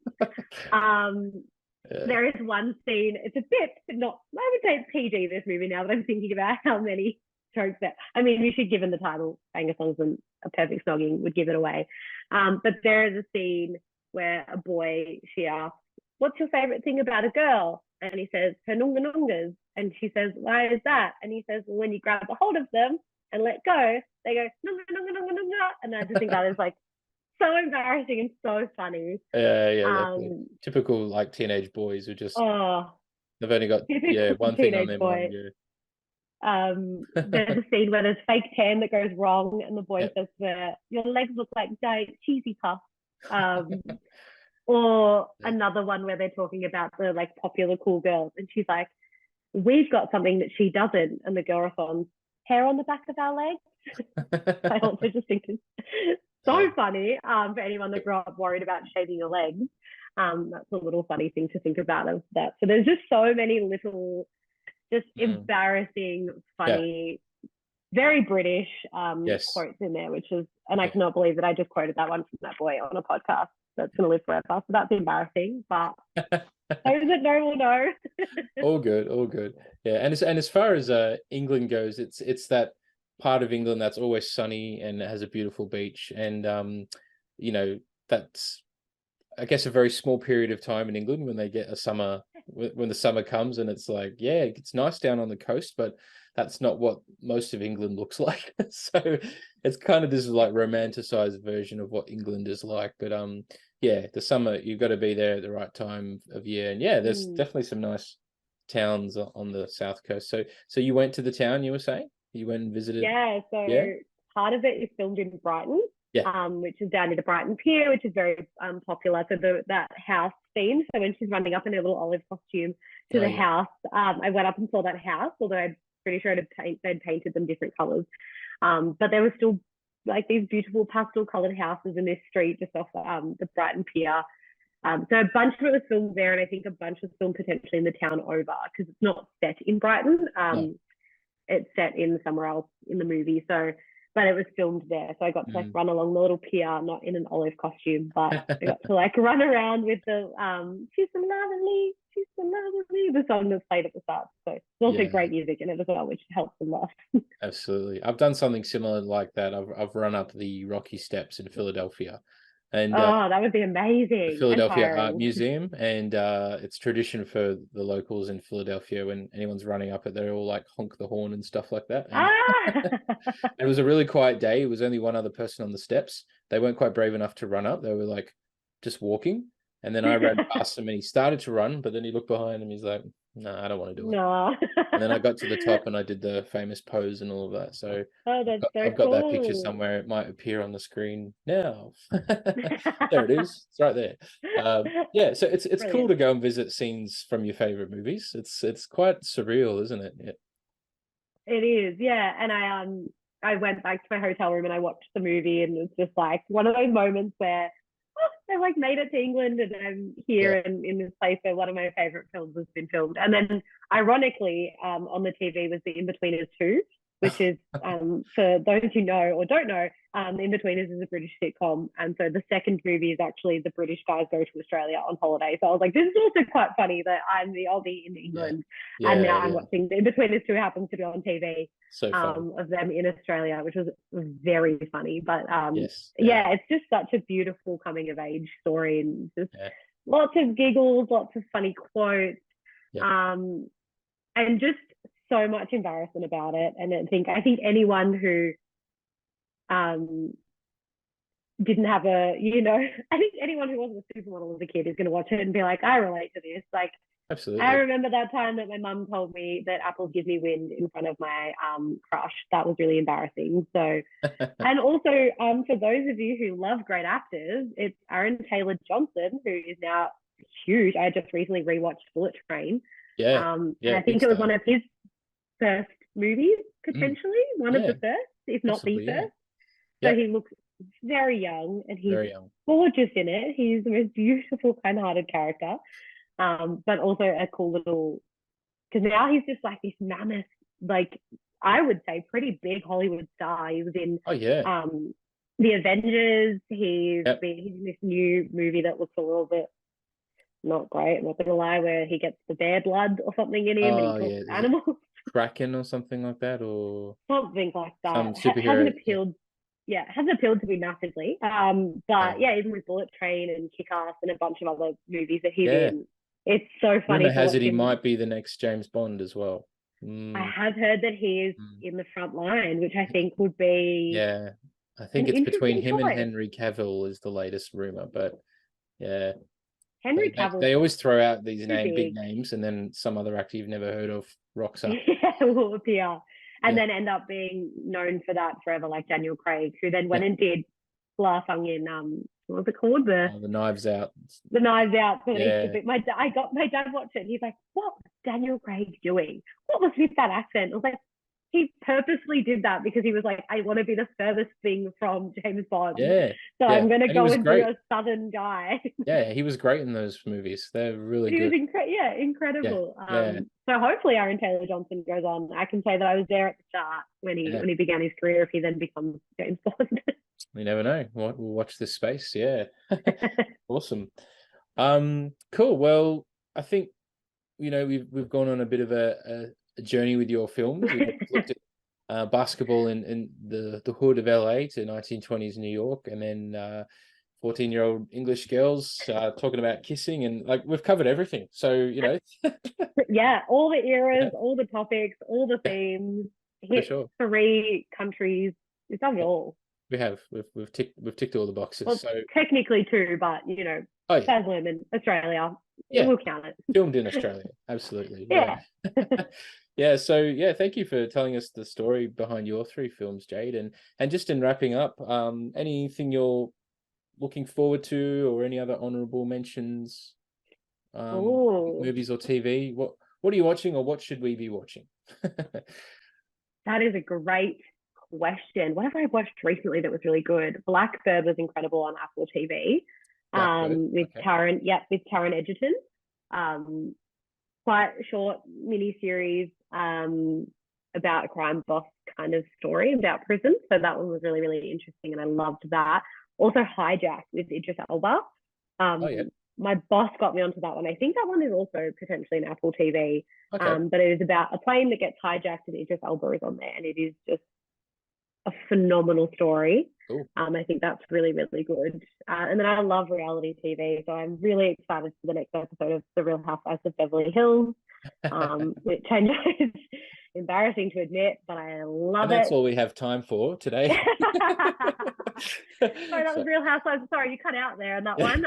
[SPEAKER 1] There is one scene, it's a bit not, I would say it's PG, this movie, now that I'm thinking about how many jokes that, I mean, we should, given the title, Angus, Thongs and Perfect Snogging, would give it away. But there is a scene where a boy, she asks, "What's your favorite thing about a girl?" And he says, "Her nunga nungas." And she says, "Why is that?" And he says, "Well, when you grab a hold of them and let go, they go nunga nunga nunga nunga." And I just think that is like so embarrassing and so funny.
[SPEAKER 2] Typical like teenage boys who just they've only got one thing on their mind.
[SPEAKER 1] There's a scene where there's fake tan that goes wrong and the boy says to her, "Your legs look like giant cheesy puffs." Or another one where they're talking about the like popular cool girls and she's like, "We've got something that she doesn't," and the girl responds, "Hair on the back of our legs." I also just think it's so funny for anyone that grew up worried about shaving your legs. That's a little funny thing to think about of that. So there's just so many little just embarrassing, funny, very British quotes in there, which is, and I cannot believe that I just quoted that one from that boy on a podcast that's going to live forever. So that's embarrassing, but those that know will know.
[SPEAKER 2] all good. Yeah, and as far as England goes, it's that part of England that's always sunny and it has a beautiful beach, and you know, that's, I guess, a very small period of time in England when they get a summer, when the summer comes, and it's like, yeah, it's nice down on the coast, but that's not what most of England looks like. So it's kind of this like romanticized version of what England is like. But the summer, you've got to be there at the right time of year, and there's definitely some nice towns on the south coast. So you went to the town, you were saying? You went and visited?
[SPEAKER 1] Part of it is filmed in Brighton, which is down near the Brighton Pier, which is very popular. So that house scene. So when she's running up in her little olive costume to the house, I went up and saw that house, although I'm pretty sure they'd painted them different colours. But there were still like these beautiful pastel coloured houses in this street just off the Brighton Pier. So a bunch of it was filmed there, and I think a bunch was filmed potentially in the town over, because it's not set in Brighton. It's set in somewhere else in the movie. So, but it was filmed there. So I got to like run along the little pier, not in an olive costume, but I got to like run around with the "She's so lovely, she's so lovely," the song that's played at the start. So it's also great music in it as well, which helps a lot.
[SPEAKER 2] Absolutely. I've done something similar like that. I've run up the Rocky Steps in Philadelphia. And
[SPEAKER 1] that would be amazing.
[SPEAKER 2] The Philadelphia Art Museum, and it's tradition for the locals in Philadelphia, when anyone's running up it, they all like honk the horn and stuff like that. And it was a really quiet day. It was only one other person on the steps. They weren't quite brave enough to run up. They were like just walking. And then I ran past him and he started to run, but then he looked behind him. He's like, "No, I don't want to do it."
[SPEAKER 1] No.
[SPEAKER 2] And then I got to the top and I did the famous pose and all of that. So
[SPEAKER 1] I've
[SPEAKER 2] got that picture somewhere. It might appear on the screen now. There it is. It's right there. So it's cool to go and visit scenes from your favorite movies. It's quite surreal, isn't it?
[SPEAKER 1] It is, and I went back to my hotel room and I watched the movie, and it's just like one of those moments where I like made it to England, and I'm here in this place where one of my favorite films has been filmed. And then ironically, on the TV was The In-Betweeners 2, which is for those who know or don't know, The In-Betweeners is a British sitcom, and so the second movie is actually the British guys go to Australia on holiday. So I was like, this is also quite funny that I'm the Aussie in England, and now I'm watching The In-Betweeners 2 happens to be on TV, of them in Australia, which was very funny. But it's just such a beautiful coming of age story, and just lots of giggles, lots of funny quotes. and just so much embarrassment about it. And I think anyone who didn't have a, I think anyone who wasn't a supermodel as a kid is going to watch it and be like, I relate to this. Like,
[SPEAKER 2] Absolutely.
[SPEAKER 1] I remember that time that my mum told me that apples give me wind in front of my crush. That was really embarrassing. So, and also for those of you who love great actors, it's Aaron Taylor-Johnson, who is now huge. I just recently rewatched Bullet Train. And I think it was one of his first movies, potentially one of the first, if not the first. So he looks very young, and he's gorgeous in it. He's the most beautiful, kind-hearted character, but also a cool little, because now he's just like this mammoth, like I would say pretty big Hollywood star. He was in the Avengers. He's in this new movie that looks a little bit not great, I'm not gonna lie, where he gets the bear blood or something in him and he talks animals.
[SPEAKER 2] Kraken or something like that, or
[SPEAKER 1] something like that.
[SPEAKER 2] Some superhero.
[SPEAKER 1] Hasn't appealed to me massively. But even with Bullet Train and Kick-Ass and a bunch of other movies that he's in, it's so funny.
[SPEAKER 2] Rumor has it he might be the next James Bond as well.
[SPEAKER 1] I have heard that he is in the front line, which I think would be
[SPEAKER 2] I think it's between him and Henry Cavill is the latest rumor, but
[SPEAKER 1] Henry Cavill.
[SPEAKER 2] They always throw out these big names, and then some other actor you've never heard of rocks up.
[SPEAKER 1] Will appear. And then end up being known for that forever, like Daniel Craig, who then went and did Laughing in what was it called? The
[SPEAKER 2] Knives Out.
[SPEAKER 1] The Knives Out. My dad watched it, and he's like, "What was Daniel Craig doing? What was with that accent?" I was like, he purposely did that because he was like, I want to be the furthest thing from James Bond. So I'm going to go and do a Southern guy.
[SPEAKER 2] He was great in those movies. They're really good.
[SPEAKER 1] He was incredible. So hopefully Aaron Taylor-Johnson goes on. I can say that I was there at the start when he began his career, if he then becomes James Bond.
[SPEAKER 2] You never know. We'll watch this space. Awesome. Cool. Well, I think, we've gone on a bit of a journey with your films. We've looked at basketball in the hood of LA to 1920s New York, and then 14-year-old English girls talking about kissing, and like we've covered everything. So
[SPEAKER 1] all the eras, all the topics, all the themes. Hit 3 countries. We've done it all.
[SPEAKER 2] We have. We've ticked all the boxes.
[SPEAKER 1] Well,
[SPEAKER 2] so
[SPEAKER 1] technically 2, but Tasman and Australia. We'll count it.
[SPEAKER 2] Filmed in Australia, absolutely. So thank you for telling us the story behind your 3 films, Jayde. And just in wrapping up, anything you're looking forward to, or any other honorable mentions, movies or TV? What are you watching, or what should we be watching?
[SPEAKER 1] That is a great question. What have I watched recently that was really good? Blackbird was incredible on Apple TV. With Taron Egerton. Quite a short mini-series about a crime boss kind of story about prison. So that one was really, really interesting, and I loved that. Also Hijack with Idris Elba. My boss got me onto that one. I think that one is also potentially an Apple TV. But it is about a plane that gets hijacked, and Idris Elba is on there, and it is just a phenomenal story.
[SPEAKER 2] Cool.
[SPEAKER 1] I think that's really, really good. And then I love reality TV, so I'm really excited for the next episode of The Real Housewives of Beverly Hills, which I know is embarrassing to admit, but I love it.
[SPEAKER 2] That's all we have time for today.
[SPEAKER 1] Sorry, that was Real Housewives. Sorry, you cut out there on that one.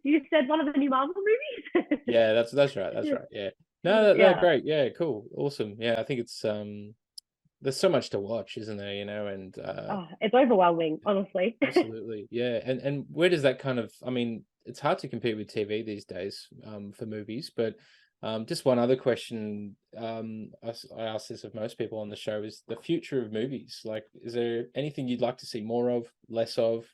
[SPEAKER 1] You said one of the new Marvel movies.
[SPEAKER 2] That's right. That's right. Yeah. No, they're great. Yeah, cool, awesome. Yeah, I think it's there's so much to watch, isn't there? And
[SPEAKER 1] it's overwhelming, honestly.
[SPEAKER 2] Absolutely. Yeah. And where does that kind of, I mean, it's hard to compete with TV these days for movies, but just one other question I ask this of most people on the show is the future of movies. Like, is there anything you'd like to see more of, less of?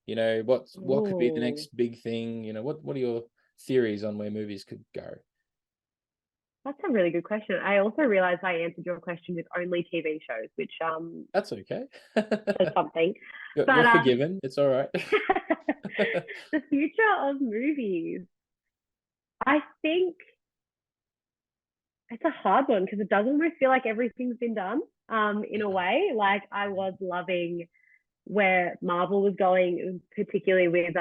[SPEAKER 2] What could be the next big thing? What are your theories on where movies could go?
[SPEAKER 1] That's a really good question. I also realized I answered your question with only TV shows, which
[SPEAKER 2] that's okay.
[SPEAKER 1] says something.
[SPEAKER 2] You're forgiven. It's all right.
[SPEAKER 1] The future of movies. I think it's a hard one because it does almost feel like everything's been done in a way. Like, I was loving where Marvel was going, particularly with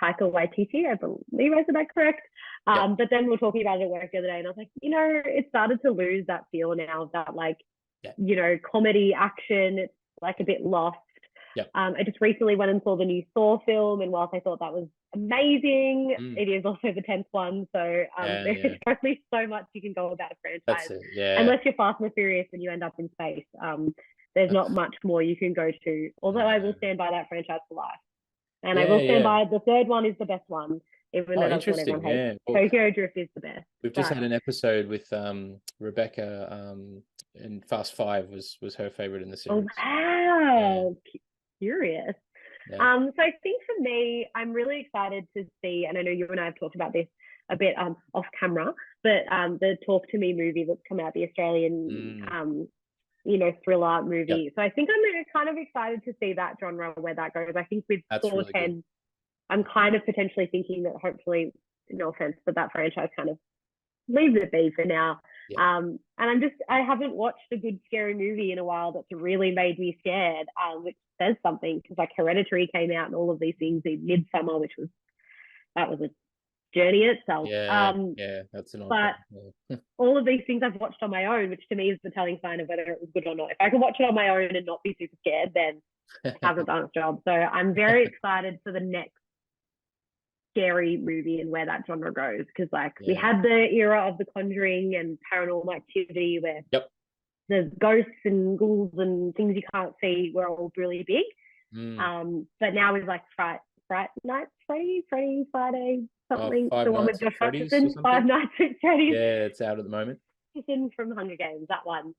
[SPEAKER 1] Taika Waititi, I believe I said that correct. But then we were talking about it at work the other day, and I was like, it started to lose that feel now of that, like, comedy, action. It's like a bit lost. I just recently went and saw the new Thor film, and whilst I thought that was amazing, it is also the 10th one. So there's only so much you can go about a franchise. Unless you're Fast and Furious and you end up in space. There's not much more you can go to. Although I will stand by that franchise for life. And I will stand by the third one is the best one, even though that's what everyone hates. Well, Tokyo Drift is the best.
[SPEAKER 2] We've just had an episode with Rebecca, and Fast 5 was her favorite in the series.
[SPEAKER 1] Oh, wow. Curious. So I think for me, I'm really excited to see, and I know you and I have talked about this a bit off camera, but the Talk to Me movie that's come out, the Australian thriller movie. So I think I'm kind of excited to see that genre, where that goes. I think with Thor really 10, good. I'm kind of potentially thinking that hopefully, no offense, but that franchise kind of leaves it be for now. And I haven't watched a good scary movie in a while that's really made me scared, which says something, because like Hereditary came out and all of these things in Midsummer, that was a journey in itself.
[SPEAKER 2] That's an
[SPEAKER 1] but all of these things I've watched on my own, which to me is the telling sign of whether it was good or not. If I can watch it on my own and not be super scared, then it hasn't done its job. So I'm very excited for the next scary movie and where that genre goes, because we had the era of The Conjuring and Paranormal Activity where the ghosts and ghouls and things you can't see were all really big. But now with like Friday Friday something, the one with Josh Hutcherson, Five Nights at Freddy's.
[SPEAKER 2] It's out at the moment.
[SPEAKER 1] From Hunger Games, that one.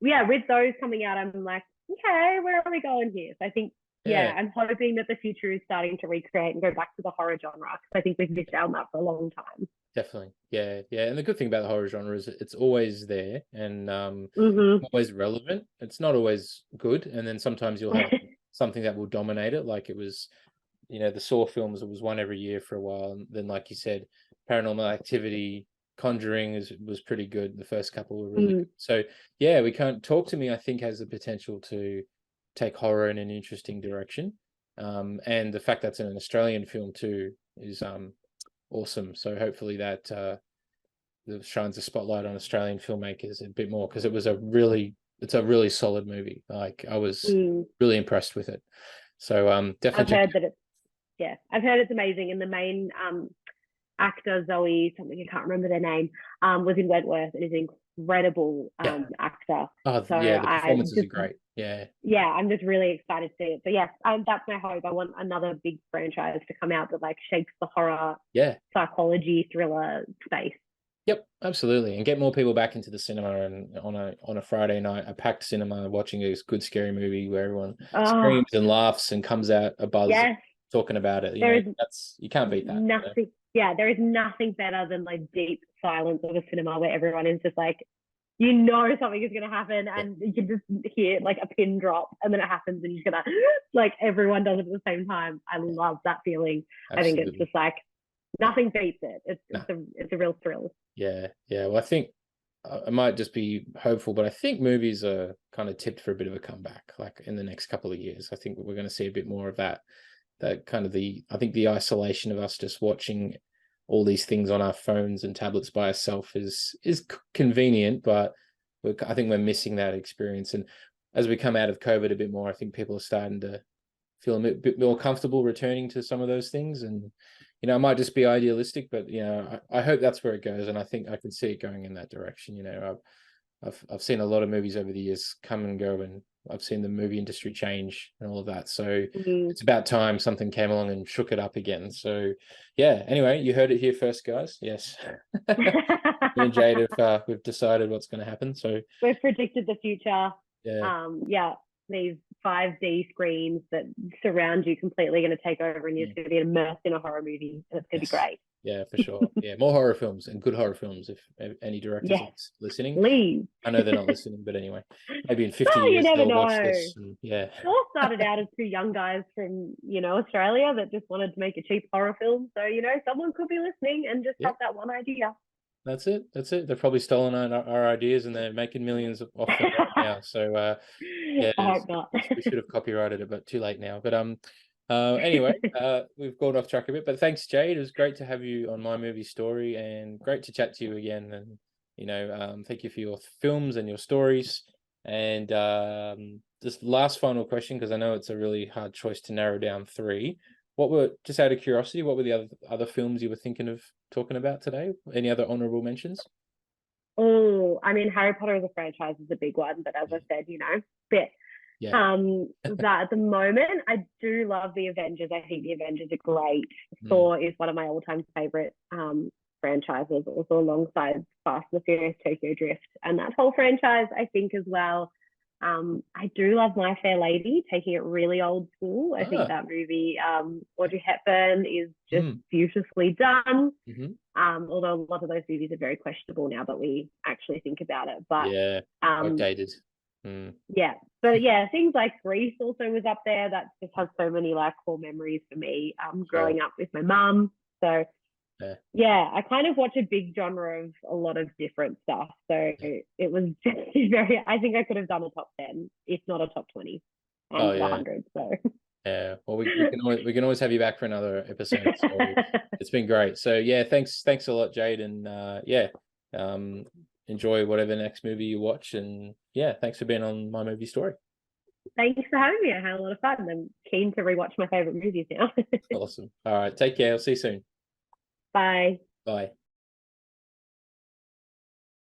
[SPEAKER 1] With those coming out, I'm like, okay, where are we going here? So I think I'm hoping that the future is starting to recreate and go back to the horror genre, because I think we've missed out on that for a long time.
[SPEAKER 2] Definitely. And the good thing about the horror genre is it's always there and always relevant. It's not always good, and then sometimes you'll have something that will dominate it, like it was, the Saw films. It was one every year for a while, and then, like you said, Paranormal Activity, Conjuring was pretty good. The first couple were really good. So we can't Talk to Me, I think, has the potential to take horror in an interesting direction, and the fact that's an Australian film too is awesome. So hopefully that shines a spotlight on Australian filmmakers a bit more, because it's a really solid movie. Like, I was really impressed with it. So definitely
[SPEAKER 1] I've heard it's amazing, and the main actor, Zoe something, I can't remember their name, was in Wentworth, and is an incredible actor.
[SPEAKER 2] The performances are great.
[SPEAKER 1] I'm just really excited to see it. So yes, that's my hope. I want another big franchise to come out that like shakes the horror psychology thriller space.
[SPEAKER 2] Yep, absolutely. And get more people back into the cinema, and on a Friday night, a packed cinema, watching a good scary movie where everyone screams and laughs and comes out a buzz talking about it. You can't beat that.
[SPEAKER 1] Nothing. There is nothing better than like deep silence of a cinema where everyone is just like, something is going to happen, and you can just hear like a pin drop, and then it happens, and you're gonna like everyone does it at the same time. I love that feeling. Absolutely. I think it's just like nothing beats it. It's a real thrill.
[SPEAKER 2] Well, I think I might just be hopeful, but I think movies are kind of tipped for a bit of a comeback, like in the next couple of years. I think we're going to see a bit more of that kind of I think the isolation of us just watching all these things on our phones and tablets by ourselves is convenient, but I think we're missing that experience. And as we come out of COVID a bit more, I think people are starting to feel a bit more comfortable returning to some of those things. And it might just be idealistic, but I hope that's where it goes, and I think I can see it going in that direction. I've seen a lot of movies over the years come and go, and I've seen the movie industry change and all of that. So it's about time something came along and shook it up again. So anyway, you heard it here first, guys. Yes. Me and Jayde, we've decided what's going to happen. So
[SPEAKER 1] we've predicted the future. These 5D screens that surround you completely going to take over, and you're going to be immersed in a horror movie, and it's going to be great. Yeah,
[SPEAKER 2] for sure. More horror films, and good horror films. If any directors are listening,
[SPEAKER 1] please.
[SPEAKER 2] I know they're not listening, but anyway, maybe in 50 years they'll watch this. And,
[SPEAKER 1] It all started out as two young guys from Australia that just wanted to make a cheap horror film. So someone could be listening and just have that one idea.
[SPEAKER 2] That's it. They've probably stolen our ideas, and they're making millions off them right now. So
[SPEAKER 1] I hope not.
[SPEAKER 2] we should have copyrighted it, but too late now. But Anyway, we've gone off track a bit, but thanks, Jade. It was great to have you on My Movie Story, and great to chat to you again. And thank you for your films and your stories. And this last final question, because I know it's a really hard choice to narrow down 3. Just out of curiosity, what were the other films you were thinking of talking about today? Any other honorable mentions?
[SPEAKER 1] Oh, I mean, Harry Potter as a franchise is a big one, but as I said, but that at the moment, I do love the Avengers. I think the Avengers are great. Thor is one of my all-time favorite franchises, also alongside Fast and the Furious, Tokyo Drift, and that whole franchise, I think, as well. I do love My Fair Lady, taking it really old school. I think that movie, Audrey Hepburn, is just beautifully done. Although a lot of those movies are very questionable now that we actually think about it. But
[SPEAKER 2] outdated.
[SPEAKER 1] Yeah, but things like Grease also was up there. That just has so many core memories for me. Growing up with my mum, so I kind of watch a big genre of a lot of different stuff. So it was just very. I think I could have done a top 10, if not a top 20, and 100. So
[SPEAKER 2] well, we can always have you back for another episode. So it's been great. So thanks a lot, Jade, and enjoy whatever next movie you watch, and thanks for being on My Movie Story.
[SPEAKER 1] Thanks for having me. I had a lot of fun. I'm keen to rewatch my favorite movies now.
[SPEAKER 2] Awesome. All right, take care. I'll see you soon.
[SPEAKER 1] Bye.
[SPEAKER 2] Bye.